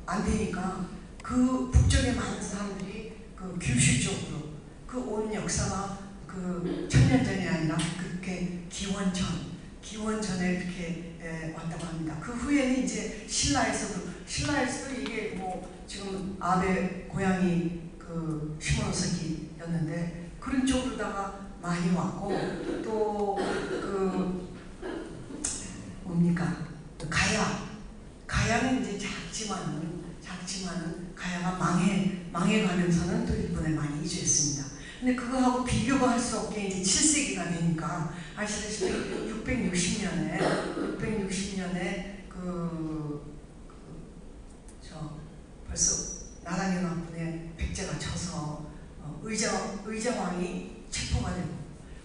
안 되니까 그 북쪽에 많은 사람들이 그 규슈 쪽으로 그 온 역사가 그 1000년 전이 아니라 그렇게 기원전에 이렇게 왔다고 합니다. 그 후에는 이제 신라에서도 이게 뭐 지금 아베 고향이 그 시모노세키였는데 그런 쪽으로다가 많이 왔고, 또 그 뭡니까 가야는 이제 작지만은 가야가 망해가면서는 또 일본에 많이 이주했습니다. 근데 그거하고 비교가 할 수 없게 이제 7세기가 되니까 아시다시피 660년에 벌써 나라연합군에 백제가 쳐서 의자왕이 체포가 되고,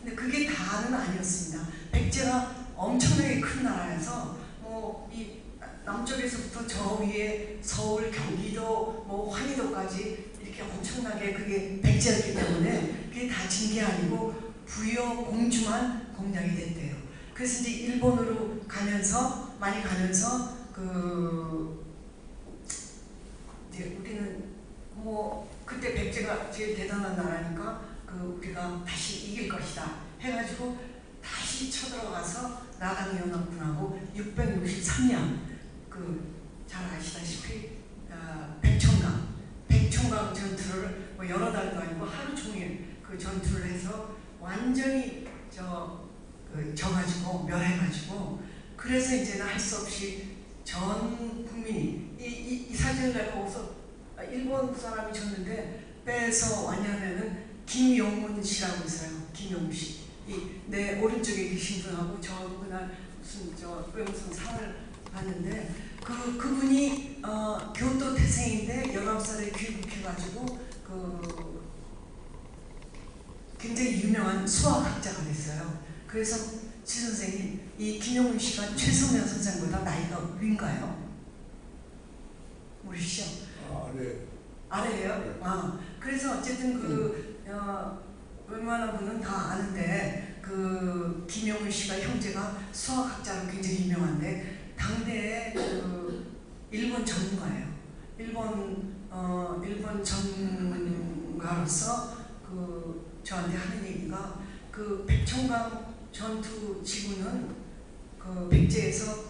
근데 그게 다는 아니었습니다. 백제가 엄청나게 큰 나라여서 이 남쪽에서부터 저 위에 서울, 경기도, 환희도까지 이렇게 엄청나게 그게 백제였기 때문에 그게 다 진 게 아니고 부여 공주만 공략이 됐대요. 그래서 이제 일본으로 많이 가면서 이제 우리는 그때 백제가 제일 대단한 나라니까 우리가 다시 이길 것이다 해가지고 다시 쳐들어가서 나강연합군하고 663년 잘 아시다시피 백총강 전투를 여러 달도 아니고 하루 종일 그 전투를 해서 완전히 져가지고 멸해가지고, 그래서 이제는 할 수 없이 전 국민이 이 사진을 내가 거기서 일본 사람이 줬는데 빼서 왔냐면은 김용문 씨라고 있어요. 김용문 씨. 내 오른쪽에 계신 분하고 저 그날 무슨 상을 받는데 그분이 교토 태생인데 19살에 귀국해가지고 굉장히 유명한 수학학자가 됐어요. 그래서 지 선생님, 이 김용문 씨가 최성면 선생보다 나이가 위인가요? 모르시죠? 네. 아래예요? 네. 그래서 어쨌든 웬만한 분은 다 아는데 김용문 씨가 형제가 수학학자로 굉장히 유명한데 당대에 일본 전문가예요. 일본 전문가로서 저한테 하는 얘기가 백총강 전투 지구는 백제에서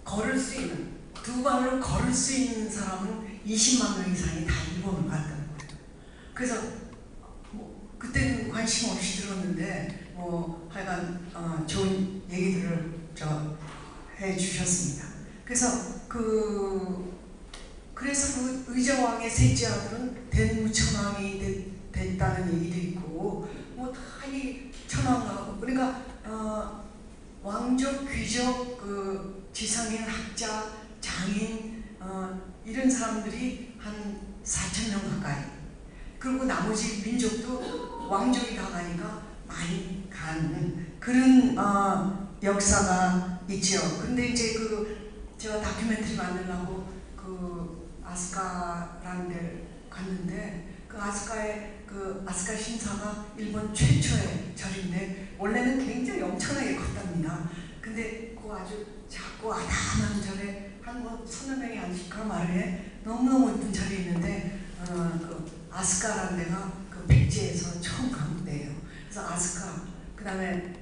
걸을 수 있는, 두 발로 걸을 수 있는 사람은 20만 명 이상이 다 일본으로 갔다는 거예요. 그래서 그때는 관심 없이 들었는데 하여간 좋은 얘기들을 해주셨습니다. 그래서 의자왕의 셋째 아들은 대무천왕이 됐다는 얘기도 있고 다 이 천왕하고, 그러니까 왕족, 귀족, 지상인, 학자, 장인 이런 사람들이 한 4,000명 가까이, 그리고 나머지 민족도 왕족이 다 가니까 많이 가는 그런 역사가 있죠. 근데 이제 제가 다큐멘터리 만들려고 아스카라는 데를 갔는데 아스카 신사가 일본 최초의 절인데 원래는 굉장히 엄청나게 컸답니다. 근데 아주 작고 아담한 절에 한 서너 명이 앉을 그런 말에 너무너무 예쁜 절이 있는데 아스카라는 데가 백제에서 처음 간 데예요. 그래서 아스카, 그 다음에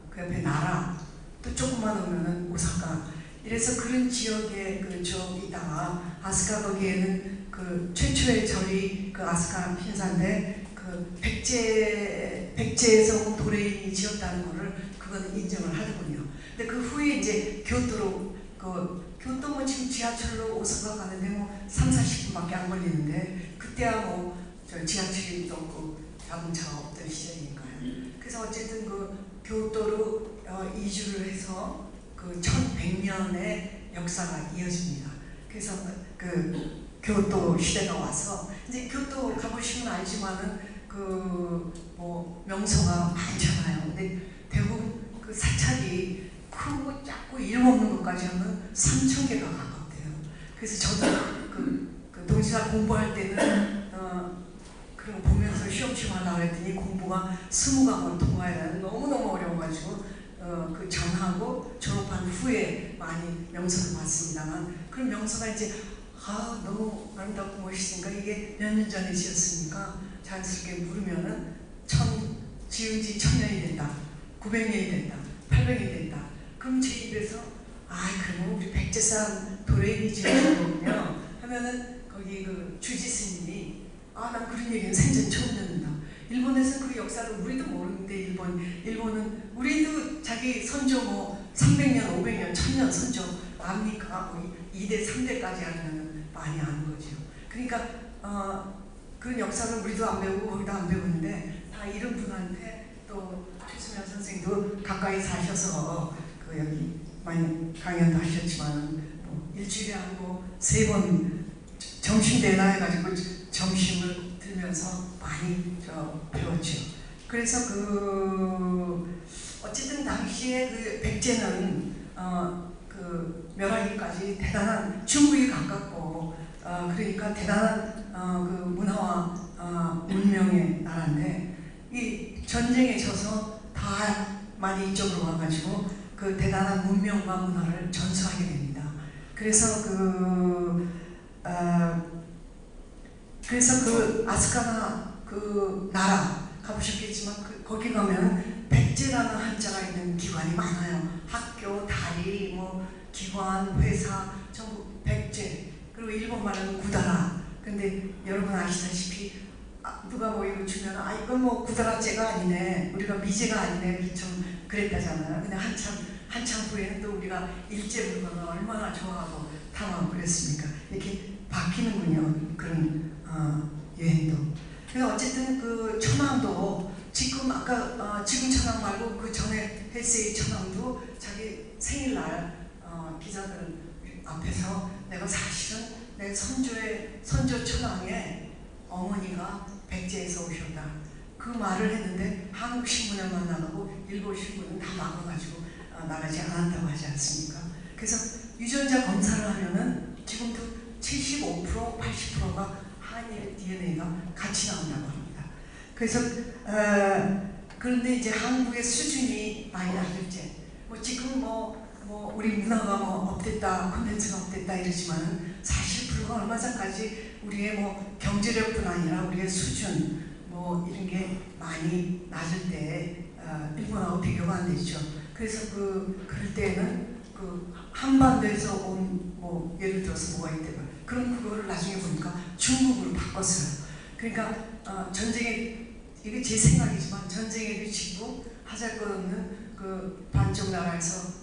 그 옆에 나라, 또 조금만 오면은 오사카. 이래서 그런 지역에 있다가 아스카 거기에는 최초의 절이 아스카 신사인데 백제에서 온 도레인이 지었다는 거를 그거는 인정을 하더군요. 근데 그 후에 이제 교토로 교토 지금 지하철로 오사카 가는데 3~40분밖에 안 걸리는데 그때야 지하철이 없고 자동차가 없던 시절이니까요. 그래서 어쨌든 그 교토로 이주를 해서 그 1100년의 역사가 이어집니다. 그래서 그 교토 시대가 와서 이제 교토 가보시면 알지만은 그 뭐 명소가 많잖아요. 근데 대부분 그 사찰이 크고 작고 이름 없는 것까지 하면 3000개가 가깝대요. 그래서 저도 그 동시사 공부할 때는 그런 거 보면서 시험 하려고 했더니 공부가 20과목을 통과해야 너무너무 어려워가지고 그 전하고 졸업한 후에 많이 명소를 봤습니다만 그런 명소가 이제 너무 아름답고 멋있으니까 이게 몇 년 전에 지었으니까 자연스럽게 물으면은 지은 지 1000년이 된다, 900년이 된다, 800년이 된다. 그럼 제 입에서 그러면 우리 백제산 도레미 지은 거군요 하면은 거기 그 주지 스님이 난 그런 얘기는 생전 처음 듣는다. 일본에서는 그 역사를 우리도 모르는데 일본은 우리도 자기 선조 뭐 300년, 500년, 1000년 선조 압니까? 뭐 2대, 3대까지 알면 많이 아는 거죠. 그러니까 그런 역사를 우리도 안 배우고 거기도 안 배우는데 다 이런 분한테 또 최수면 선생도 가까이 사셔서 그 여기 많이 강연도 하셨지만 뭐 일주일에 한 3번 점심대나 해가지고 점심을 들면서 많이 배웠죠. 그래서 어쨌든 당시에 그 백제는 그 멸하기까지 대단한 중국이 가깝고 그러니까 대단한 그 문화와 문명의 나라인데 이 전쟁에 져서 다 많이 이쪽으로 와가지고 그 대단한 문명과 문화를 전수하게 됩니다. 그래서 그 아스카나 그 나라 가보셨겠지만 거기 가면 백제라는 한자가 있는 기관이 많아요. 학교, 다리, 뭐 기관, 회사 전부 백제. 그리고 일본말은 구다라. 근데 여러분 아시다시피 누가 뭐 이거 주면 이건 뭐 구다라제가 아니네, 우리가 미제가 아니네 좀 그랬다잖아요. 근데 한참 후에는 또 우리가 일제 물건을 얼마나 좋아하고 탐하고 그랬습니까? 이렇게 바뀌는군요. 그런 유행도. 그래서 어쨌든 그 천황도 지금 지금 천황 말고 그 전에 헬세이 천황도 자기 생일날 기자들 앞에서 내가 사실은 내 선조 천황의 어머니가 백제에서 오셨다 그 말을 했는데 한국 신문에만 나가고 일본 신문은 다 막아가지고 나가지 않았다고 하지 않습니까? 그래서 유전자 검사를 하면은 지금도 75%, 80%가 한일 DNA가 같이 나온다고 합니다. 그래서 그런데 이제 한국의 수준이 많이 낮을지 지금 우리 문화가 업됐다, 콘텐츠가 업됐다 이러지만 사실 불과 얼마 전까지 우리의 경제력뿐 아니라 우리의 수준 이런 게 많이 낮을 때 일본하고 비교가 안 되죠. 그래서 그럴 때는 한반도에서 온 예를 들어서 뭐가 있대요. 그럼 그거를 나중에 보니까 중국으로 바꿨어요. 그러니까 전쟁에 이게 제 생각이지만 전쟁에도 지고 하잘 것 없는 반쪽 나라에서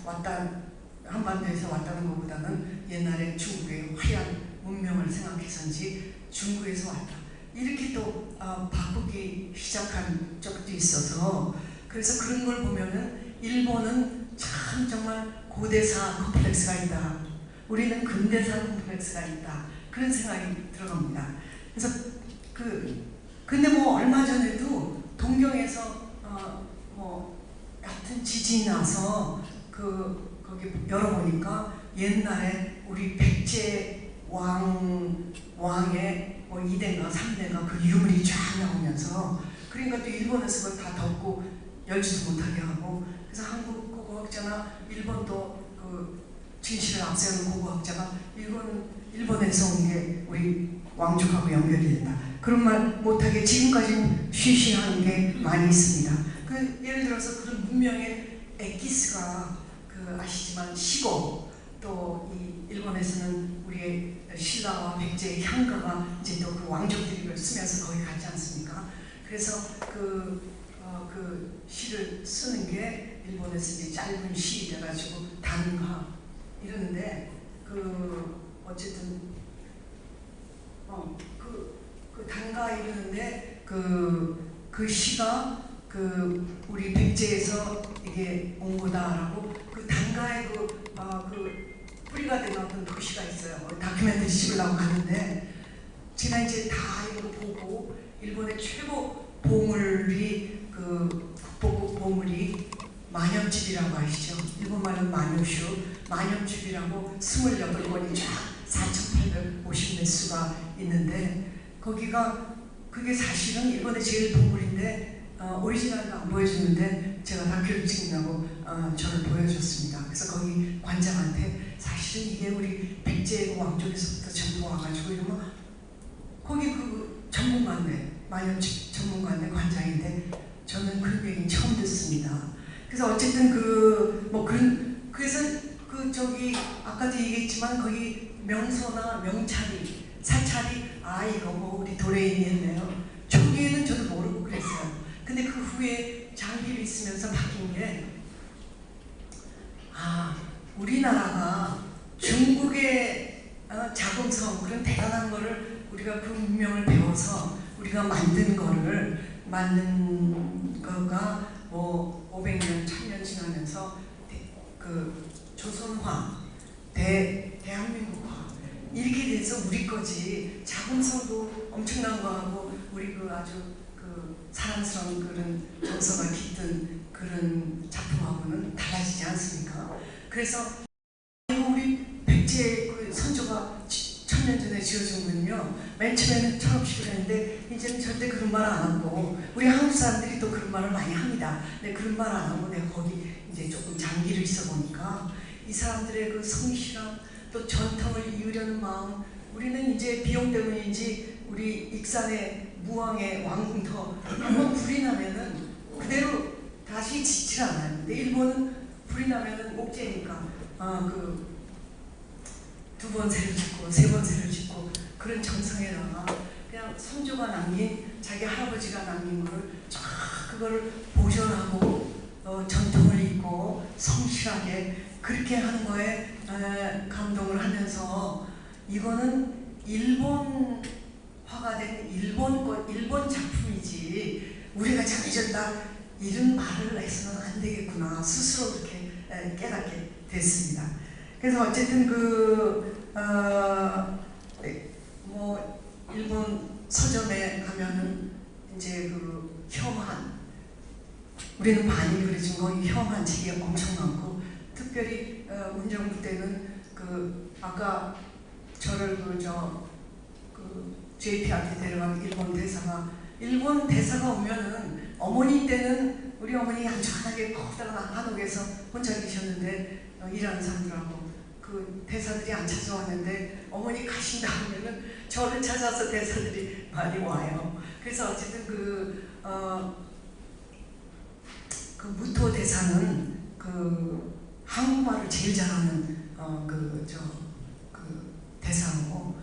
한반도에서 왔다는 것보다는 옛날에 중국의 화려한 문명을 생각해서인지 중국에서 왔다. 이렇게 또 바꾸기 시작한 적도 있어서 그래서 그런 걸 보면은 일본은 참 정말 고대사 컴플렉스가 있다. 우리는 근대사 컴플렉스가 있다. 그런 생각이 들어갑니다. 그래서 근데 얼마 전에도 동경에서 같은 지진이 나서 거기 열어보니까 옛날에 우리 백제 왕의 2대인가 3대인가 그 유물이 쫙 나오면서 그러니까 또 일본에서 그걸 다 덮고 열지도 못하게 하고 그래서 한국 고고학자나 일본도 진실을 앞세우는 고고학자가 일본에서 온 게 우리 왕족하고 연결이 된다. 그런 말 못하게 지금까지 쉬쉬한 게 많이 있습니다. 예를 들어서 그런 문명의 엑기스가 아시지만 시고 또 이 일본에서는 우리의 신라와 백제의 향가가 이제 또 그 왕족들이 그걸 쓰면서 거기 갔지 않습니까? 그래서 그 시를 쓰는 게 일본에서 이제 짧은 시 돼가지고 단가 이러는데 어쨌든 단가 이러는데 그 시가 우리 백제에서 이게 온 거다라고 그 단가의 그 뿌리가 되는 어떤 도시가 있어요. 다큐멘터리 찍으려고 가는데 제가 이제 다 이거 보고 일본의 최고 보물이 국보 보물이 만엽집이라고 아시죠? 일본 말은 만요슈, 만엽집이라고 28권이 쫙 4,850몇 수가 있는데 그게 사실은 일본의 제일 보물인데 오리지널은 안 보여주는데 제가 다큐를 찍느라고 저를 보여줬습니다. 그래서 거기 관장한테 사실은 이게 우리 백제 왕족에서부터 전부 와가지고 이러면 거기 그 전문가인데 만엽집 전문가인데 관장인데 저는 그런 얘기는 처음 듣습니다. 그래서 어쨌든 그래서 저기 아까도 얘기했지만 거기 명소나 명찰이 사찰이 이거 우리 도레인이 했네요. 초기에는 저도 모르고 그랬어요. 근데 그 후에 장기를 있으면서 바뀐 게 우리나라가 중국의 자금성 그런 대단한 거를 우리가 그 문명을 배워서 우리가 만든 거가 500년, 1000년 지나면서 그 조선화, 대한민국화 이렇게 돼서 우리 거지. 자금성도 엄청난 거하고 우리 아주 사랑스러운 그런 정서가 깃든 그런 작품하고는 달라지지 않습니까? 그래서 우리 백제의 그 선조가 1000년 전에 지어준 건요. 맨 처음에는 철없이 그랬는데 이제는 절대 그런 말 안 하고 우리 한국 사람들이 또 그런 말을 많이 합니다. 근데 그런 말 안 하고 내가 거기 이제 조금 장기를 있어 보니까 이 사람들의 그 성실함 또 전통을 이으려는 마음 우리는 이제 비용 때문인지 우리 익산의 무왕의 왕궁터 한번 불이 나면은 그대로 다시 짓질 않아요. 근데 일본은 불이 나면은 옥죄니까 두 번 새로 짓고 세 번 새로 짓고 그런 정성에다가 그냥 선조가 남긴 자기 할아버지가 남긴 거를 쫙 그거를 보존하고 전통을 잇고 성실하게 그렇게 하는 거에 감동을 하면서 이거는 일본화가 된 일본 작품이지 우리가 잘해줬다 이런 말을 해서는 안 되겠구나 스스로 그렇게 깨닫게 됐습니다. 그래서 어쨌든 일본 서점에 가면은 이제 혐한 우리는 많이 그러지만 거기 혐한 책이 엄청 많고 특별히 문정부 때는 아까 저를 JP한테 데려간 일본 대사가 오면은 어머니 때는 우리 어머니 안전하게 커다란 한옥에서 혼자 계셨는데 일하는 사람들하고 그 대사들이 안 찾아왔는데 어머니 가신다 하면은 저를 찾아서 대사들이 많이 와요. 그래서 어쨌든 무토 대사는 한국말을 제일 잘하는 대사고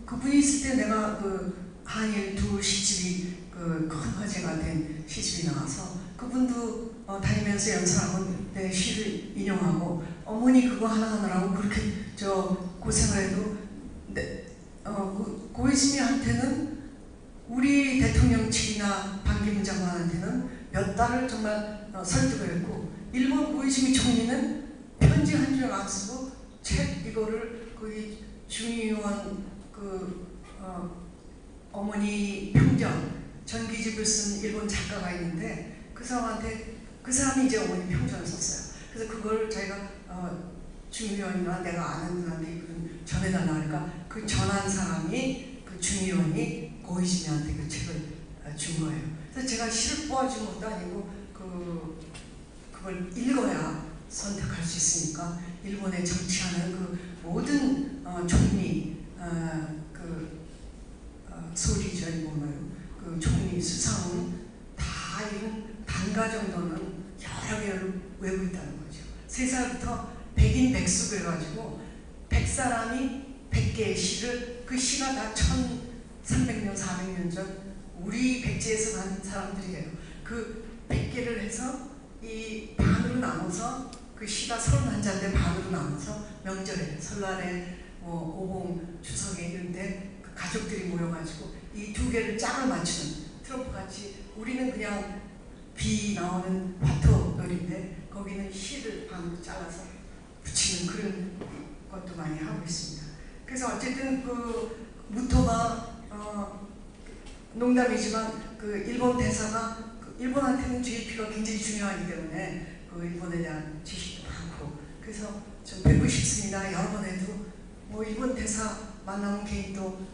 그분이 있을 때 내가 한일 두 시집이 큰 화제가 된 시집이 나와서 그분도 다니면서 연설하고 내 시를 인용하고 어머니 그거 하나 하느라고 그렇게 고생을 해도 고이즈미한테는 우리 대통령 측이나 반기문 장관한테는 몇 달을 정말 설득을 했고 일본 고이즈미 총리는 편지 한 줄 안 쓰고 책 이거를 거기 중의원 어머니 평전 전기집을 쓴 일본 작가가 있는데 그 사람이 이제 어머니 평전을 썼어요. 그래서 그걸 자기가 중의원이나 내가 아는 분한테 전해달라 하니까 그 전한 사람이 그 중의원이 고이즈미한테 그 책을 준 거예요. 그래서 제가 시를 뽑아준 것도 아니고 그걸 읽어야 선택할 수 있으니까 일본에 정치하는 모든 총리 소리죠 일본어요. 총리 수상은 다 이런 단가 정도는 여러 개를 외우고 있다는 거죠. 3살부터 백인 백수 그래가지고 100사람이 100개의 시를 그 시가 다 1300년 400년 전 우리 백제에서 난 사람들이에요. 그 100개를 해서 이 반으로 나눠서 그 시가 31자인데 반으로 나눠서 명절에 설날에 오봉 추석에 이런데 그 가족들이 모여가지고 이 두 개를 짝을 맞추는 트럼프 같이 우리는 그냥 비 나오는 화토 놀인데 거기는 실을 반으로 잘라서 붙이는 그런 것도 많이 하고 있습니다. 그래서 어쨌든 그 무토가 농담이지만 그 일본 대사가 일본한테는 JP가 굉장히 중요하기 때문에 그 일본에 대한 지식도 많고 그래서 좀 뵙고 싶습니다. 여러 번 해도 뭐 일본 대사 만나면 괜히 또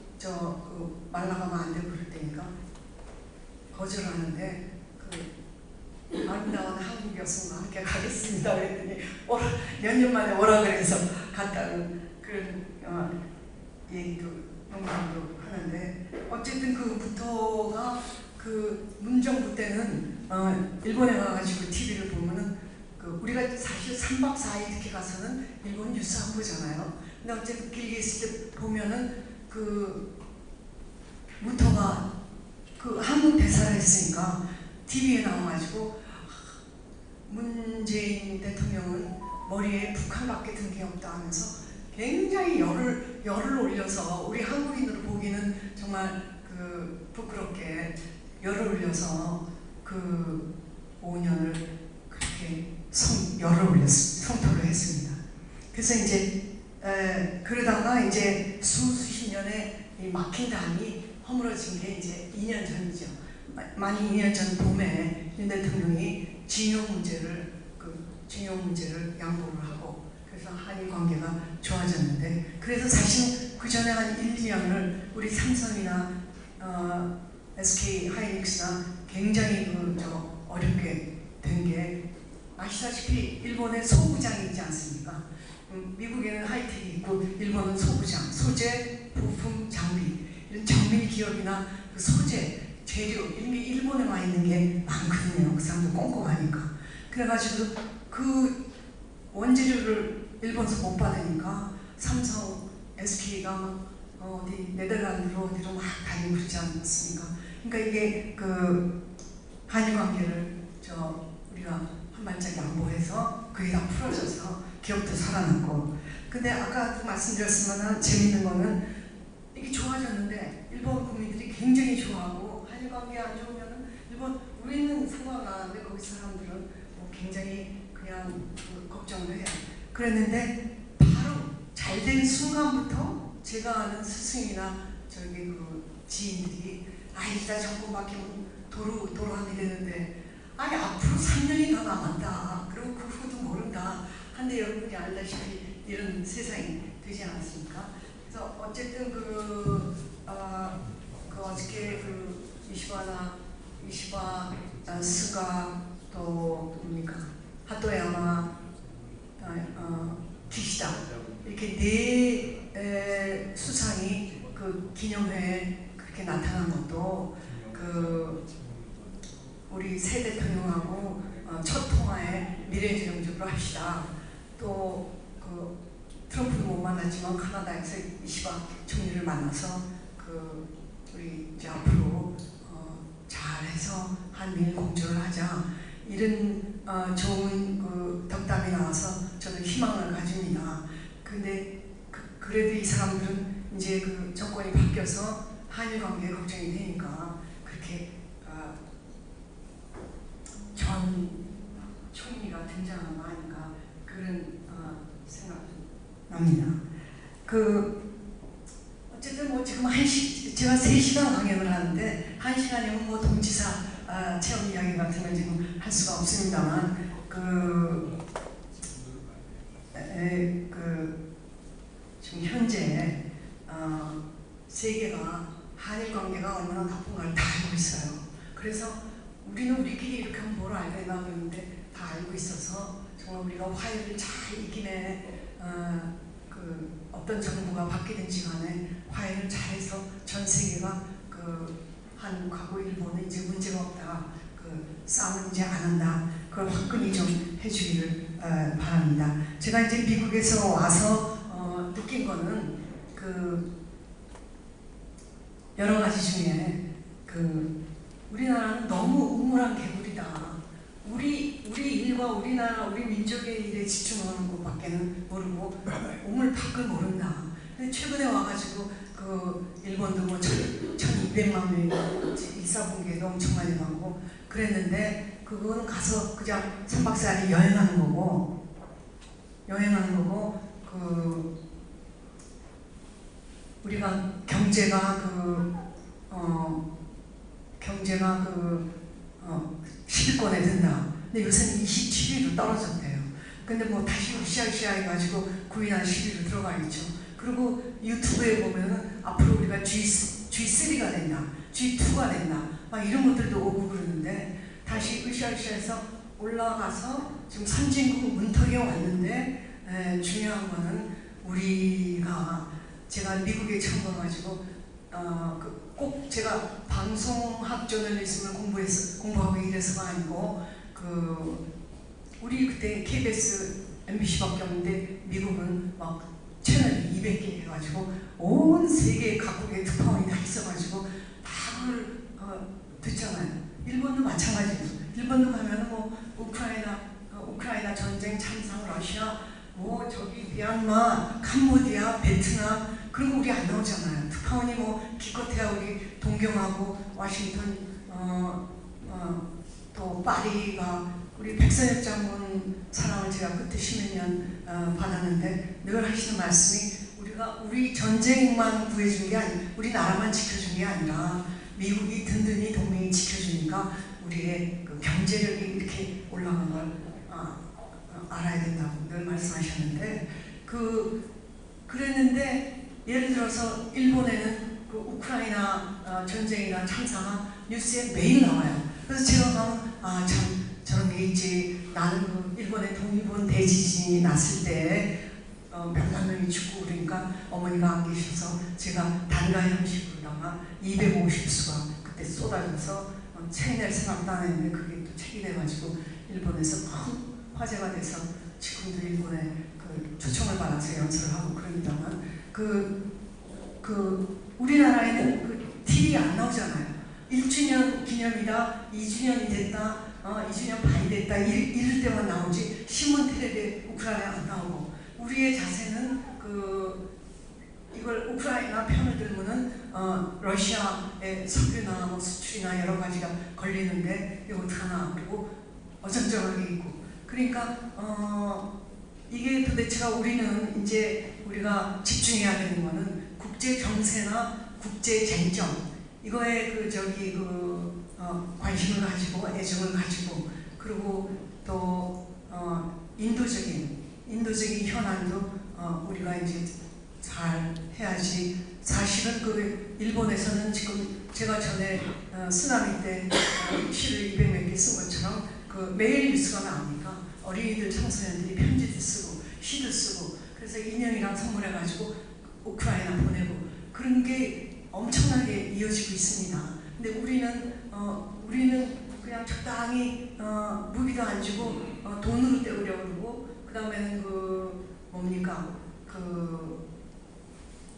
말 나가면 안 되고 그럴 테니까 거절하는데 그 아름다운 한국 여성과 함께 가겠습니다. 그랬더니 몇 년 만에 오라 그래서 갔다는 그런 얘기도 농담도 하는데 어쨌든 그 무토가 그 문정부 때는 일본에 가가지고 TV를 보면은 그 우리가 사실 3박 4일 이렇게 가서는 일본 뉴스 안 보잖아요. 근데 어쨌든 길게 있을 때 보면은 그 무토가 그 한국 대사를 했으니까 TV에 나와가지고 문재인 대통령은 머리에 북한밖에 든 게 없다 하면서 굉장히 열을 올려서 우리 한국인으로 보기는 정말 그 부끄럽게 열을 올려서 그 5년을 그렇게 열을 올렸습니다. 성토를 했습니다. 그래서 이제 그러다가 이제 수십 년에 이 막힌 담이 허물어진 게 이제 2년 전이죠. 만 2년 전 봄에 윤 대통령이 징용 문제를 양보를 하고 그래서 한일 관계가 좋아졌는데 그래서 사실 그 전에 한 1, 2년을 우리 삼성이나 SK 하이닉스나 굉장히 어렵게 된 게 아시다시피 일본에 소부장이 있지 않습니까? 미국에는 하이텍이 있고 일본은 소부장, 소재, 부품, 장비 이런 장비 기업이나 그 소재, 재료 이런 게 일본에 와 있는 게 많거든요. 그 사람도 꼼꼼하니까. 그래가지고 그 원재료를 일본에서 못 받으니까 삼성, SK가 어디 네덜란드로 어디로 막 다니고 그러지 않습니까? 그러니까 이게 그 한일 관계를 우리가 한 발짝 양보해서 그게 다 풀어져서 기업도 살아났고 근데 아까도 말씀드렸지만 재밌는 거는 이게 좋아졌는데 일본 국민들이 굉장히 좋아하고 한일 관계 안 좋으면은 우리는 상관 안 하는데 거기 사람들은 뭐 굉장히 그냥 걱정을 해요. 그랬는데 바로 잘 된 순간부터 제가 아는 스승이나 그 지인들이 이따 정권 바뀌면 도로 하게 되는데 앞으로 3년이 더 남았다. 그리고 그 후도 모른다. 한데 여러분이 알다시피 이런 세상이 되지 않았습니까? 그래서 어쨌든 어저께 이시바 스가 또 누굽니까? 하토야마 기시다 이렇게 네 수상이 그 기념회에 그렇게 나타난 것도 우리 새 대통령하고 첫 통화에 미래지향적으로 합시다. 또 트럼프는 못 만났지만 카나다에서 이시바 총리를 만나서 우리 이제 앞으로 잘해서 한미일 공조를 하자 이런 좋은 덕담이 나와서 저는 희망을 가집니다. 근데 그래도 이 사람들은 이제 그 정권이 바뀌어서 한일 관계 걱정이 되니까 그렇게 전 총리가 등장한 거 아닌가 그런 생각도 납니다. 어쨌든 뭐 지금 제가 3시간 강연을 하는데 1시간이면 뭐 동지사 체험 이야기 같은 건 지금 할 수가 없습니다만 지금 현재 세계가 한일 관계가 얼마나 나쁜가를 다 알고 있어요. 그래서 우리는 우리끼리 이렇게 하면 뭘 알겠나 그러는데 다 알고 있어서 정말 우리가 화해를 잘 이기네 어떤 정부가 바뀌든지 간에 화해를 잘해서 전 세계가 한국하고 일본은 이제 문제가 없다. 싸움은 이제 안 한다. 그걸 화끈히 좀 해주기를 바랍니다. 제가 이제 미국에서 와서 느낀 거는 여러 가지 중에 우리나라는 너무 우물한 개구리다. 우리 일과 우리나라 우리 민족의 일에 집중하는 것밖에는 모르고 우물 밖을 모른다. 근데 최근에 와가지고 일본도 뭐 1200 200만 명이 1,4분기에도 엄청 많이 가고 그랬는데 그거는 가서 그냥 3박 4일 여행하는 거고 우리가 경제가 실권에 든다. 근데 요새는 27위로 떨어졌대요. 근데 뭐 다시 으쌰으쌰 해가지고 9위나 10위로 들어가 있죠. 그리고 유튜브에 보면은 앞으로 우리가 G3가 된다, G2가 된다, 막 이런 것들도 오고 그러는데 다시 으쌰으쌰해서 올라가서 지금 선진국 문턱에 왔는데 중요한 거는 우리가 제가 미국에 처음 가가지고 꼭 제가 방송학 저널리즘을 공부하고 이래서가 아니고 우리 그때 KBS, MBC밖에 없는데 미국은 막 채널이 200개 해가지고 온 세계 각국의 특파원이 다 있어가지고 다 그걸 듣잖아요. 일본도 마찬가지예요. 일본도 가면은 뭐 우크라이나 전쟁, 참상, 러시아, 뭐 저기 미얀마, 캄보디아, 베트남 그런 거 우리 안 나오잖아요. 특파원이 뭐 기껏해야 우리 동경하고 워싱턴, 또 파리가 우리 백선엽 장군 사랑을 제가 그때 10몇 년 받았는데 늘 하시는 말씀이 우리 전쟁만 구해준 게 아니, 우리 나라만 지켜준 게 아니라 미국이 든든히 동맹이 지켜주니까 우리의 그 경제력이 이렇게 올라간 걸 알아야 된다고 늘 말씀하셨는데 그랬는데 예를 들어서 일본에는 그 우크라이나 전쟁이나 참사가 뉴스에 매일 나와요. 그래서 제가 가면 참 저런 게 있지. 나는 그 일본의 동일본 대지진이 났을 때 몇만 명이 죽고 그러니까 어머니가 안 계셔서 제가 단가 형식으로다가 250수가 그때 쏟아져서 체낼 생각도 안 했는데 그게 또 책이 돼가지고 일본에서 큰 화제가 돼서 지금도 일본에 그 초청을 받아서 연설을 하고 그럽니다만 우리나라에는 그 TV 안 나오잖아요. 1주년 기념이다, 2주년이 됐다, 2주년 반이 됐다 이럴 때만 나오지 신문 텔레비에 우크라이나 안 나오고 우리의 자세는 이걸 우크라이나 편을 들면은 러시아의 석유나 뭐 수출이나 여러 가지가 걸리는데 이거 어떡하나 그리고 어정쩡하게 있고 그러니까 이게 도대체가 우리는 이제 우리가 집중해야 되는 거는 국제 정세나 국제 쟁점 이거에 관심을 가지고 애정을 가지고 그리고 또 인도적인 현안도 우리가 이제 잘 해야지. 사실은 일본에서는 지금 제가 전에 쓰나미 때 시를 200몇 개 쓴 것처럼 매일 뉴스가 나오니까 어린이들 청소년들이 편지도 쓰고 시도 쓰고 그래서 인형이랑 선물해가지고 우크라이나 보내고 그런 게 엄청나게 이어지고 있습니다. 근데 우리는 그냥 적당히 무기도 안 주고 돈으로 때우려고 그러고 그 다음에는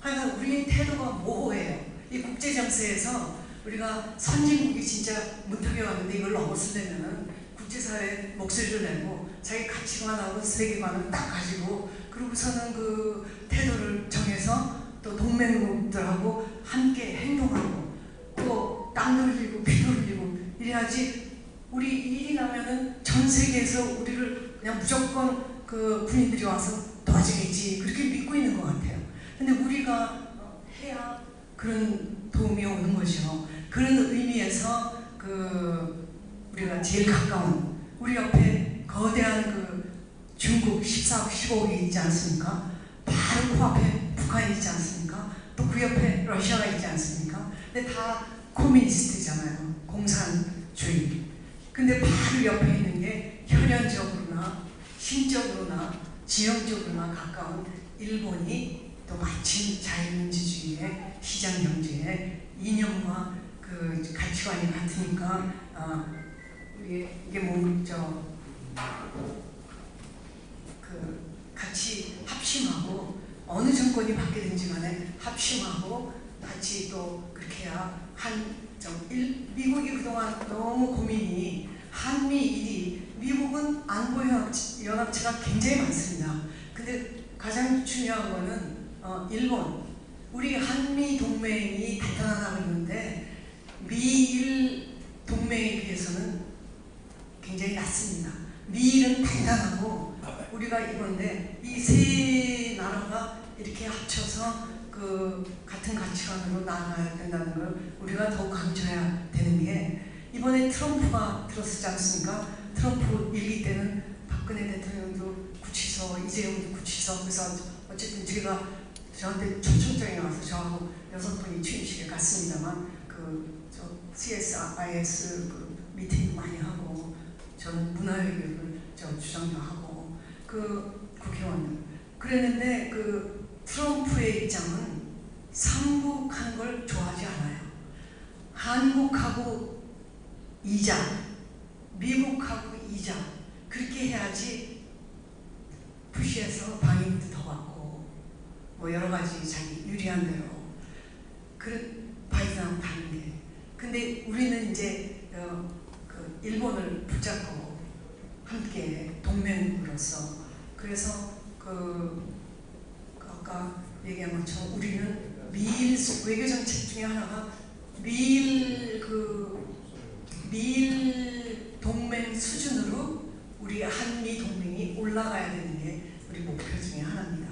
하여간 우리의 태도가 모호해요. 이 국제정세에서 우리가 선진국이 진짜 문턱에 왔는데 이걸 넘어서려면 국제사회에 목소리를 내고 자기 가치관하고 세계관을 딱 가지고 그러고서는 그 태도를 정해서 또 동맹국들하고 함께 행동하고 또 땀 흘리고 피도 흘리고 이래야지 우리 일이 나면은 전 세계에서 우리를 그냥 무조건 군인들이 와서 도와주겠지 그렇게 믿고 있는 것 같아요. 근데 우리가 해야 그런 도움이 오는 거죠. 그런 의미에서 우리가 제일 가까운 우리 옆에 거대한 중국 14억 15억이 있지 않습니까? 바로 코앞에 북한이 있지 않습니까? 또 그 옆에 러시아가 있지 않습니까? 근데 다 코미니스트잖아요. 공산주의. 근데 바로 옆에 있는 게 혈연적으로나 심적으로나 지형적으로나 가까운 일본이 또 마침 자유민주주의의 시장경제의 이념과 가치관이 같으니까 이게 같이 합심하고 어느 정권이 바뀌든지 간에 합심하고 같이 또 그렇게 해야 미국이 그동안 너무 고민이 한미일이 미국은 안보연합체가 굉장히 많습니다. 근데 가장 중요한 거는 일본 우리 한미 동맹이 단단하다고 있는데 미일 동맹에 비해서는 굉장히 낮습니다. 미일은 단단하고 우리가 이건데 이 세 나라가 이렇게 합쳐서 그 같은 가치관으로 나아가야 된다는 걸 우리가 더욱 강조해야 되는 게, 이번에 트럼프가 들었지 않습니까? 트럼프 일기 때는 박근혜 대통령도 구치소, 이재용도 구치소. 그래서 어쨌든 제가 저한테 초청장이 와서 저하고 6분이 취임식에 갔습니다만 저 CSIS 미팅도 많이 하고, 저는 문화외교를 주장도 하고 국회의원들 그랬는데 트럼프의 입장은 삼국한 걸 좋아하지 않아요. 한국하고 이자, 미국하고 이자, 그렇게 해야지 푸시해서 방위비도 더 받고 뭐 여러 가지 자기 유리한 대로 바이든하고 다른 게. 근데 우리는 이제 일본을 붙잡고 함께 동맹으로서, 그래서 아까 얘기한 것처럼 우리는 미일 외교 정책 중에 하나가 미일 동맹 수준으로 우리 한미 동맹이 올라가야 되는 게 우리 목표 중에 하나입니다.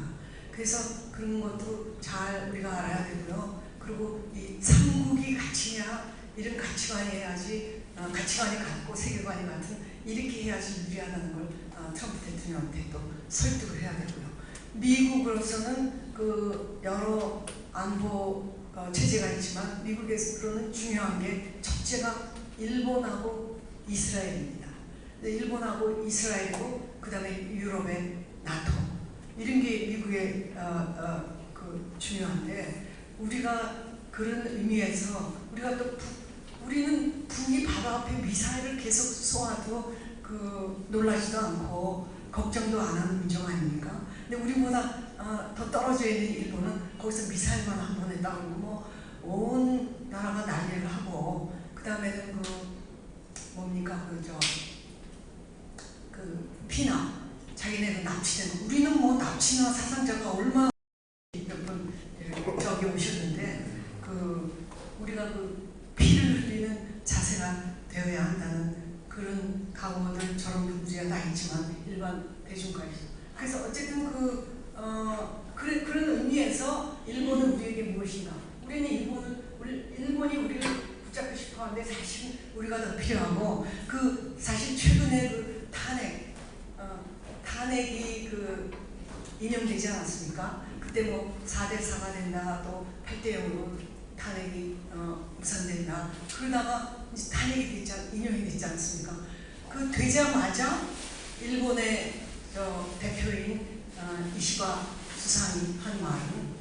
그래서 그런 것도 잘 우리가 알아야 되고요. 그리고 이 삼국이 가치냐, 이런 가치관이 해야지, 가치관이 같고 세계관이 같은, 이렇게 해야지 유리하다는 걸 트럼프 대통령한테 또 설득을 해야 되고요. 미국으로서는 여러 안보 체제가 있지만 미국에서는 중요한 게 첫째가 일본하고 이스라엘입니다. 일본하고 이스라엘이고 그 다음에 유럽의 나토, 이런 게 미국의 중요한데, 우리가 그런 의미에서 우리가 또 우리는 북이 바로 앞에 미사일을 계속 쏘아도 놀라지도 않고 걱정도 안 하는 민족 아닙니까? 근데 우리보다 더 떨어져 있는 일본은 거기서 미사일만 한 번 했다고 뭐 온 나라가 난리를 하고, 그 다음에는 뭡니까 피나 자기네는 납치된 거. 우리는 뭐 납치나 사상자가 얼마나 몇 분 저기 오셨는데 우리가 피를 흘리는 자세가 되어야 한다는 그런 각오들, 저런 분들이 다 있지만 일반 대중까지. 그래서 어쨌든 그런 의미에서 일본은 우리에게 무엇인가? 우리는 일본이 우리를 붙잡고 싶어하는데 사실 우리가 더 필요하고, 사실 최근에 탄핵이 인용되지 않았습니까? 그때 뭐 4대4가 된다, 또 8대0으로 탄핵이 무산된다. 그러다가 이제 탄핵이 인용이 됐지 않습니까? 되자마자 일본의 대표인 이시바 수상이 한 말은,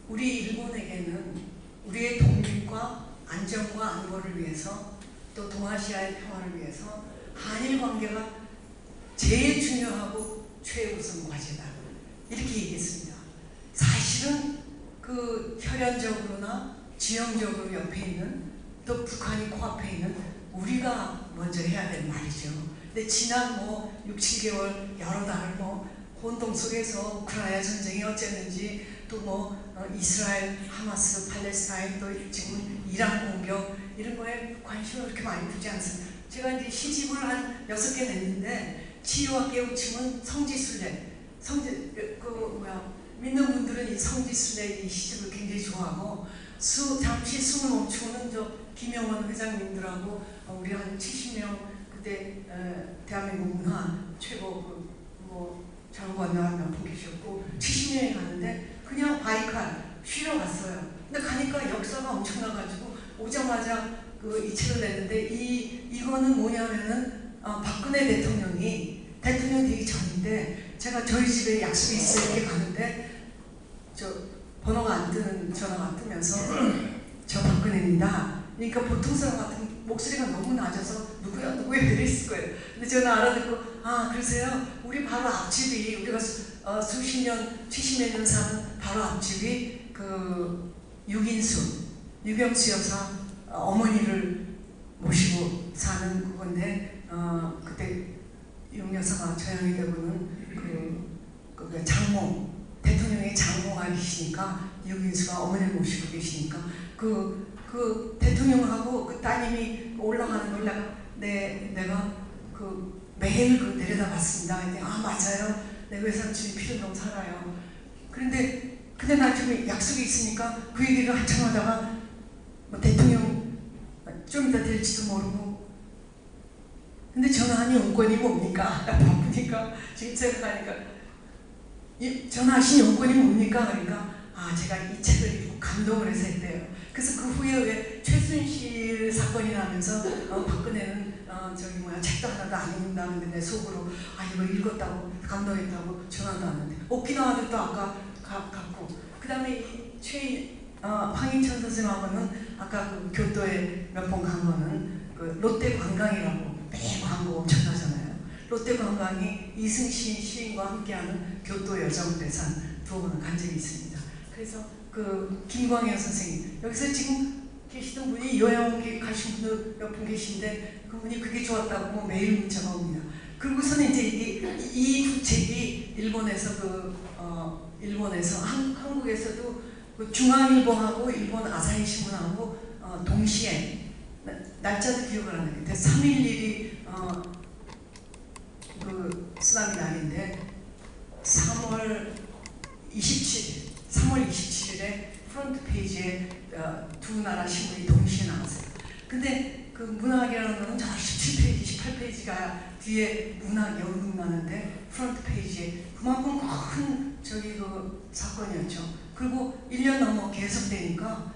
우리 일본에게는 우리의 독립과 안정과 안보를 위해서, 또 동아시아의 평화를 위해서 한일 관계가 제일 중요하고 최우선 과제다, 이렇게 얘기했습니다. 사실은 혈연적으로나 지형적으로 옆에 있는, 또 북한이 코앞에 있는 우리가 먼저 해야 될 말이죠. 근데 지난 6, 7개월 여러 달을 혼동 속에서 우크라이나 전쟁이 어쨌는지, 또 이스라엘, 하마스, 팔레스타인, 또 지금 이란 공격, 이런 거에 관심을 그렇게 많이 두지 않습니다. 제가 이제 시집을 한 6개 냈는데, 치유와 깨우침은 성지순례, 믿는 분들은 이 성지순례 이 시집을 굉장히 좋아하고, 잠시 숨을 멈추고는 김영원 회장님들하고 우리 한 70명 그때 대한민국 문화 최고 장관나 몇 분 계셨고 70명이 갔는데 그냥 바이칼 쉬러 갔어요. 근데 가니까 역사가 엄청나가지고 오자마자 이 책을 냈는데, 이거는 뭐냐면은 박근혜 대통령이 대통령 되기 전인데, 제가 저희 집에 약속이 있어 이렇게 가는데 번호가 안 뜨는 전화가 뜨면서 저 박근혜입니다. 그러니까 보통 사람 같은 목소리가 너무 낮아서 누구야 이랬을 거예요. 근데 저는 알아듣고, 그러세요? 우리 바로 앞집이, 우리가 수십 년, 70몇 년 사는 바로 앞집이 유경수 여사 어머니를 모시고 사는 그건데, 그때 용 여사가 저양이 되고는 장모, 대통령의 장모가 계시니까, 유경수가 어머니를 모시고 계시니까 그 대통령하고 그 따님이 올라가는 걸 내가 그 매일 그 내려다봤습니다. 근데 아 맞아요. 내 외삼촌이 피른동 살아요. 근데 나중에 약속이 있으니까 그 얘기를 한참 하다가 뭐 대통령 좀 이따 될지도 모르고. 근데 전화하니 용건이 뭡니까? 바쁘니까 지금 생각하니까 전화하신 용건이 뭡니까? 그러니까 아 제가 이 책을 읽고 감동을 해서 했대요. 그래서 그 후에 왜 최순실 사건이 나면서 박근혜는 책도 하나도 안 읽는다 근데 내 속으로 아 이거 읽었다고 감동했다고 전화도 왔는데 오키나와도 또 아까 갔고 그 다음에 황인천 선생님하고는 아까 그 교토에 몇 번 간 거는 그 롯데 관광이라고 매일 광고 엄청나잖아요. 롯데 관광이 이승신 시인과 함께하는 교토 여정대산 2번을 간 적이 있습니다. 그래서 그 김광현 선생님 여기서 지금 계시던 분이 요양원 가신 분들 몇 분 계신데 그분이 그게 좋았다고 매일 문자가 옵니다. 그리고서는 이제 이 책이 일본에서 일본에서 한국에서도 그 중앙일보하고 일본 아사히 신문하고 동시에 날짜도 기억을 안 나는데 3.11이 그 쓰나미 날인데 3월 27일에 프론트 페이지에 두 나라 신문이 동시에 나왔어요. 근데 그 문학이라는 거는 저 17페이지, 18페이지가 뒤에 문학이 어긋나는데 프론트 페이지에 그만큼 큰 그 사건이었죠. 그리고 1년 넘어 계속되니까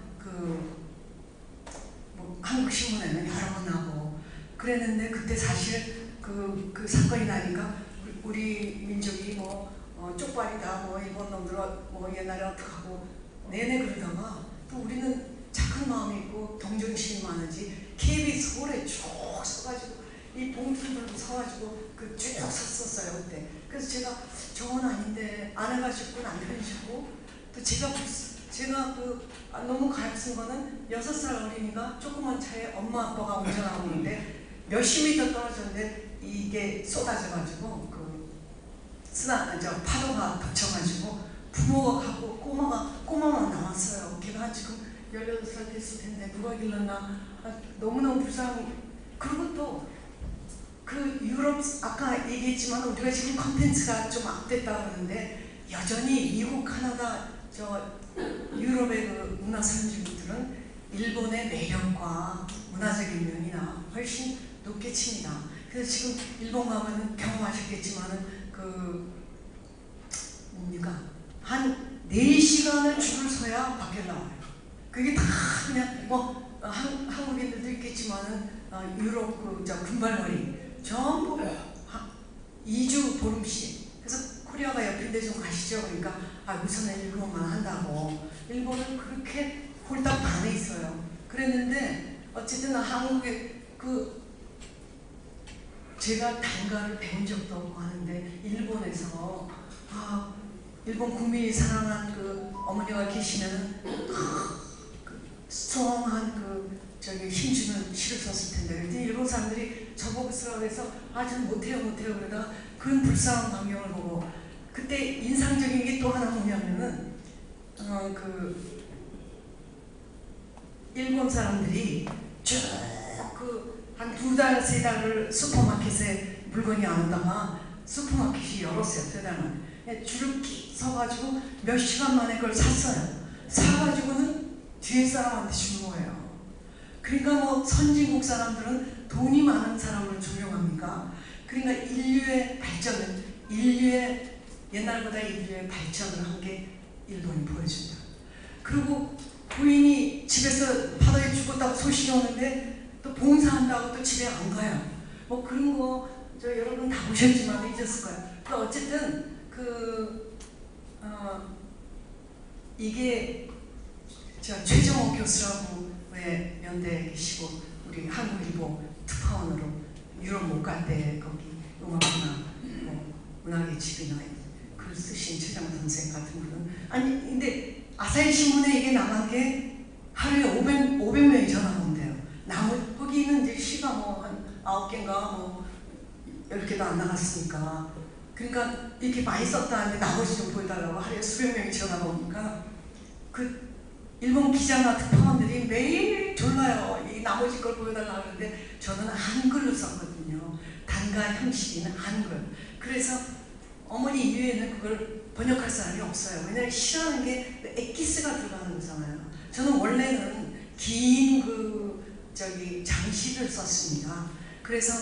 뭐 한국 신문에는 여러 번 나고 그랬는데 그때 사실 그 사건이 나니까 우리 민족이 뭐 쪽발이다 뭐 일본 놈들 뭐 옛날에 어떡하고 내내 그러다가 또 우리는 착한 마음이 있고 동정심이 많은지 KBS 홀에 쭉 서가지고 이 봉투들도 서가지고 쭉 섰었어요 그때. 그래서 제가 저건 아닌데 아내가 죽고 남편이 죽고 또 제가 너무 가엾은 거는 6살 어린이가 조그만 차에 엄마 아빠가 운전하고 있는데 몇십 미터 떨어졌는데 이게 쏟아져가지고 파도가 덮쳐가지고 부모가 가고 꼬마만 나왔어요. 걔가 지금 18살 됐을 텐데 누가 길렀나 너무너무 불쌍해. 그리고 또 그 유럽 아까 얘기했지만 우리가 지금 컨텐츠가 좀 앞됐다 그러는데 여전히 미국, 카나다, 유럽의 그 문화 선진국들은 일본의 매력과 문화적인 면이나 훨씬 높게 칩니다. 그래서 지금 일본 가면은 경험하셨겠지만은 뭡니까? 한 4시간을 줄을 서야 밖에 나와요. 그게 다 그냥 한국인들도 있겠지만은 유럽 군발머리 전부 2주 보름씩. 그래서 코리아가 옆인데 좀 가시죠. 그러니까 우선은 일본만 한다고. 일본은 그렇게 홀딱 반에 있어요. 그랬는데 어쨌든 한국에 제가 단가를 배운 적도 없고 하는데 일본에서 일본 국민이 사랑한 어머니가 계시면 스트롱한 힘주는 시를 썼을 텐데 그랬더니 일본 사람들이 저보고 쓰라고 해서 저는 못해요 그러다가 그런 불쌍한 광경을 보고 그때 인상적인 게 또 하나 뭐냐면은 일본 사람들이 쭉 한 2달, 3달을 슈퍼마켓에 물건이 안 오다가 슈퍼마켓이 열었어요. 3달 만에. 줄을 서가지고 몇 시간 만에 그걸 샀어요. 사가지고는 뒤에 사람한테 준 거예요. 그러니까 뭐 선진국 사람들은 돈이 많은 사람을 존경합니까? 그러니까 옛날보다 인류의 발전을 한 게 일본이 보여준다. 그리고 부인이 집에서 바다에 죽었다고 소식이 오는데 또 봉사한다고 또 집에 안 가요. 뭐 그런 거 여러분 다 보셨지만 잊었을 거예요. 또 어쨌든 이게 최정호 교수라고 왜 연대에 계시고 우리 한국일보 특파원으로 유럽 못 갈 때 거기 음악이나 문학의 집이나 글 쓰신 최정호 선생 같은 분은 근데 아사히 신문에 이게 나간 게 하루에 500명이 전화가 온대요. 거기는 이제 시가 한 9개인가 10개도 안 나갔으니까. 그러니까 이렇게 많이 썼다는데 나머지 좀 보여달라고 하루에 수백 명이 전화가 오니까 일본 기자나 특파원들이 매일 졸라요. 이 나머지 걸 보여달라 하는데 저는 한글로 썼거든요. 단가 형식인 한글. 그래서 어머니 이외에는 그걸 번역할 사람이 없어요. 왜냐하면 시라는 게 엑기스가 들어가는 거잖아요. 저는 원래는 긴 장시를 썼습니다. 그래서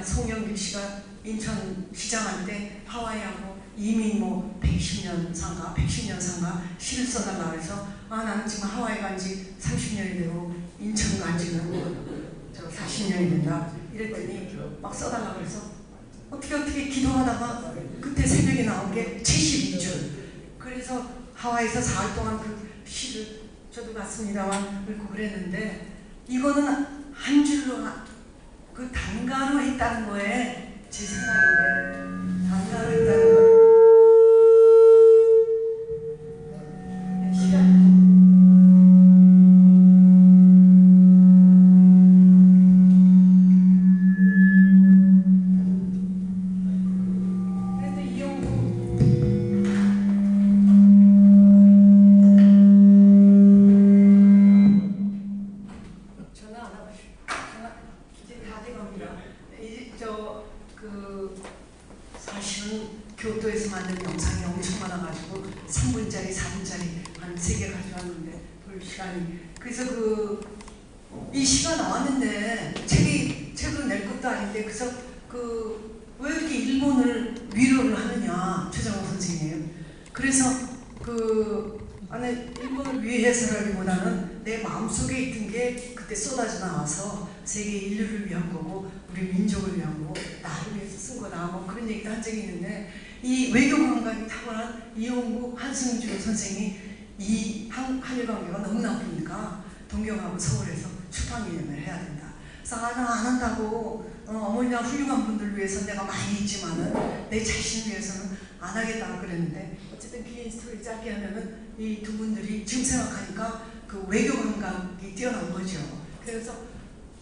송영길 씨가 인천 시장할 때 하와이하고 이미 110년 산가 시를 써달라 그래서 나는 지금 하와이 간 지 30년이 되고 인천 간 지는 40년이 된다 이랬더니 막 써달라 그래서 어떻게 기도하다가 그때 새벽에 나온 게 72줄. 그래서 하와이에서 4일 동안 그 시를 저도 봤습니다만 읽고 그랬는데 이거는 한 줄로 그 단가로 했다는 거에 제 생각인데 단가로 했다는 거. 사실은 교토에서 만든 영상이 엄청 많아가지고 3분짜리, 4분짜리 한 3개 가져왔는데 볼 시간이. 그래서 이 시가 나왔는데 책을 낼 것도 아닌데 그래서 왜 이렇게 일본을 위로를 하느냐 최정호 선생님. 그래서 일본을 위해서라기보다는 내 마음속에 있던 게 그때 쏟아져 나와서 세계 인류를 위한 거고 우리 민족을 위한 거고 나를 위해서 쓴 거다 그런 얘기도 한 적이 있는데 이 외교 감각이 타고난 이용구 한승주 선생이 이 한일 관계가 너무 나쁘니까 동경하고 서울에서 출판기념회를 해야 된다. 그래서 나 안 한다고 어머니나 훌륭한 분들 위해서 내가 많이 있지만은 내 자신을 위해서는 안 하겠다고 그랬는데 어쨌든 긴 스토리 짧게 하면은 이 두 분들이 지금 생각하니까 그 외교 감각이 뛰어난 거죠. 그래서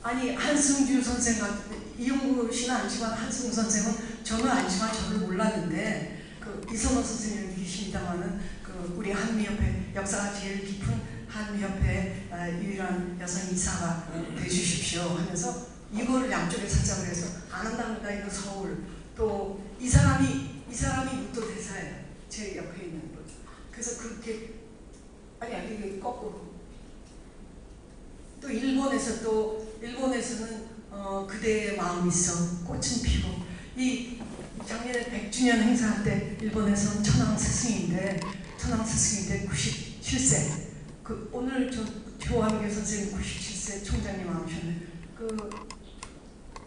한승주 선생 같은 이용구 씨는 알지만 한승주 선생은 저는 알지만 저를 몰랐는데 이선호 선생님이 계십니다만은 우리 한미협회 역사가 제일 깊은 한미협회 유일한 여성 이사가 되주십시오 하면서 이거를 양쪽에 찾자고 해서 안 한답니다. 이거 서울 또 이 사람이 무도 대사예요. 제 옆에 있는 분. 그래서 그렇게 이게 거꾸로 또 일본에서는 그대의 마음이 있어 꽃은 피고 이 작년에 100주년 행사할 때 일본에서는 천황 스승인데 97세 오늘 조한계 선생님 97세 총장님 나오셨네.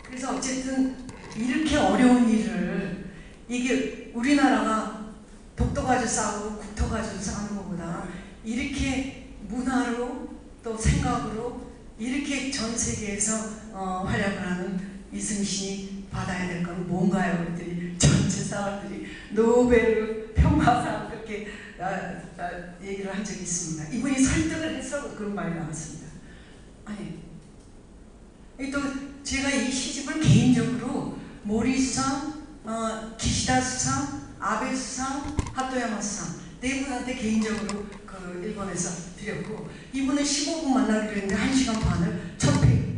그래서 어쨌든 이렇게 어려운 일을 이게 우리나라가 독도 가지고 싸우고 국토 가지고 싸우는 것보다 이렇게 문화로 또 생각으로 이렇게 전 세계에서 활약을 하는 이순신이 받아야 될 건 뭔가요? 그랬더니 전체 사람들이 노벨 평화상 그렇게 얘기를 한 적이 있습니다. 이분이 설득을 해서 그런 말이 나왔습니다. 또 제가 이 시집을 개인적으로 모리 수상, 기시다 수상, 아베 수상, 하토야마 수상 네 분한테 개인적으로 일본에서 드렸고 이분은 15분 만나기로 했는데 1시간 반을 첫 페이지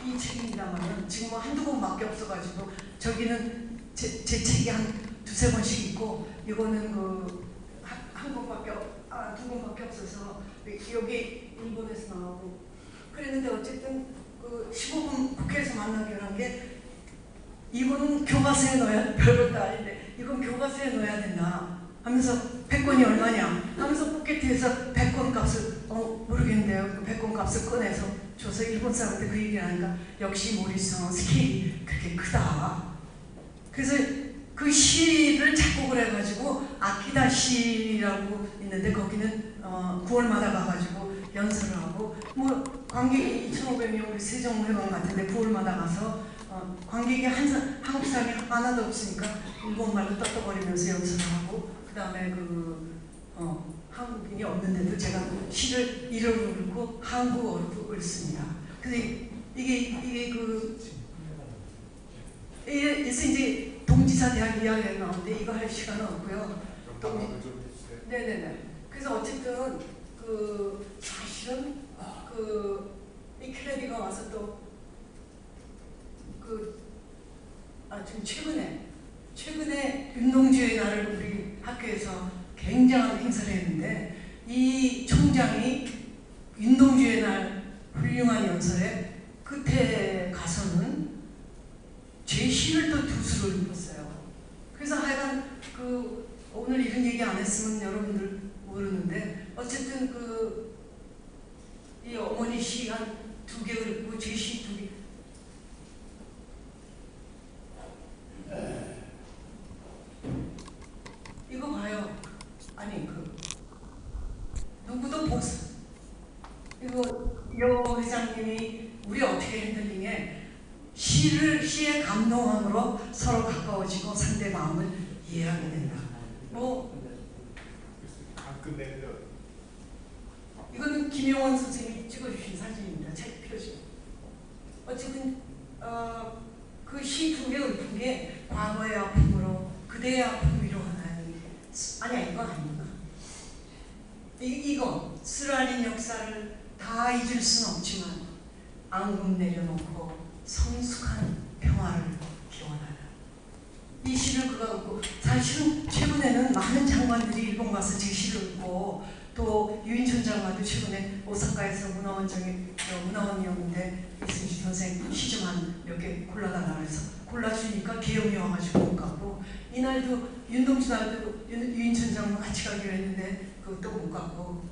이 책입니다만은 지금 한두 권밖에 없어가지고 저기는 제 책이 한 두세 번씩 있고 이거는 한 권밖에 두 권밖에 없어서 여기 일본에서 나오고 그랬는데 어쨌든 15분 국회에서 만나기로 한 게 이거는 교과서에 넣어야 별것도 아닌데 이건 교과서에 넣어야 된다 하면서 100권이 얼마냐 하면서 포켓에서 100권 값을 모르겠는데요. 100권 값을 꺼내서 줘서 일본 사람한테 그 얘기를 하니까 역시 모리슨 스케일이 그렇게 크다. 그래서 그 시를 작곡을 해가지고 아키다 시라고 있는데 거기는 9월마다 가가지고 연설을 하고 관객이 2,500명 우리 세종회관 같은데 9월마다 가서 관객이 한국 사람이 하나도 없으니까 일본말로 떡떡거리면서 연설을 하고 그 다음에 한국인이 없는데도 제가 시를 일어로 읽고 한국어로 읽습니다. 근데 이제 동지사 대학 이야기가 나오는데 이거 할 시간은 없고요. 네네네. 그래서 어쨌든 사실은 이 켈레비가 와서 또 지금 최근에 윤동주의 날을 우리 학교에서 굉장한 행사를 했는데, 이 총장이 윤동주의 날 훌륭한 연설에 끝에 가서는 제 시를 또 두 수를 읽었어요. 그래서 하여간 오늘 이런 얘기 안 했으면 여러분들 모르는데, 어쨌든 이 어머니 시 한 두 개를 읽고 제 시 두 개. 이거 봐요. 아니 누구도 이거 여 회장님이 우리 어떻게 핸들링에 시의 감동함으로 서로 가까워지고 상대 마음을 이해하게 된다. 이거는 김용원 선생님이 찍어주신 사진입니다. 책 표지. 어쨌든 그 시 두 개 읊은 게 과거의 아픔으로 그대의 아픔 위로하나니, 아니야 이거 아닌가. 이거 쓰라린 역사를 다 잊을 수는 없지만 앙금 내려놓고 성숙한 평화를 기원하라. 이 시를 그가 읽고, 사실은 최근에는 많은 장관들이 일본 가서 제 시를 읽고, 또 유인천 장관도 최근에 오사카에서 문화원이었는데 이승주 선생 시 좀 한 몇 개 골라달라 그래서 골라주니까 계엄이 와가지고 못 가고, 이날도 윤동주 날도 유인천 장관 같이 가기로 했는데 그것도 못 가고,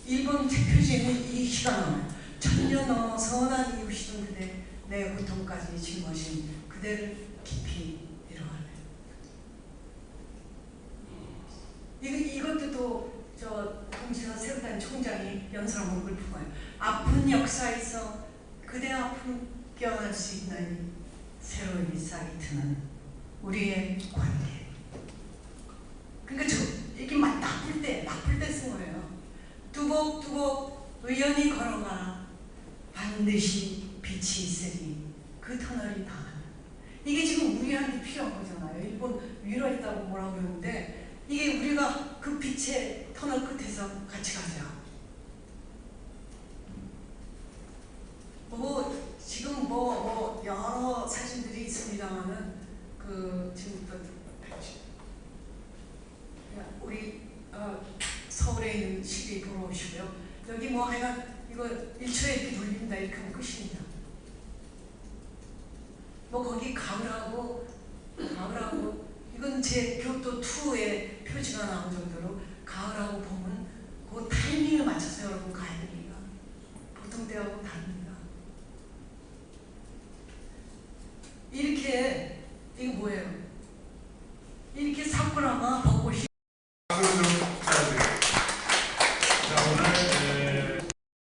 일본 책 표지에는 이 시가 나와요. 천년어 선한 이웃이던 그대 내 고통까지 짊어진 그대를 깊이 위로하네. 이것도 또 동시에 새로운 총장이 연설한 걸 읊은 거예요. 아픈 역사에서 그대 아픔 깨어날 수 있나니 새로운 일상이 트는 우리의 관계. 그러니까 이게 나쁠 때 쓴 거예요. 뚜벅뚜벅 의연히 걸어가라. 반드시 빛이 있으니 그 터널이 닿아. 이게 지금 우리한테 필요한 거잖아요. 일본 위로했다고 뭐라고 그러는데, 이게 우리가 그 빛의 터널 끝에서 같이 가자. 지금 여러 사진들이 있습니다만은 지금부터 우리 서울에 있는 시리 보러 오시고요. 여기 하여간 이거 1초에 이렇게 돌립니다. 이렇게 하면 끝입니다. 거기 가을하고 이건 제 교토 2의 표지가 나온 정도로 가을하고 봄은 그 타이밍에 맞춰서 여러분 가야 됩니다. 보통 때하고 다릅니다. 이렇게 이거 뭐예요?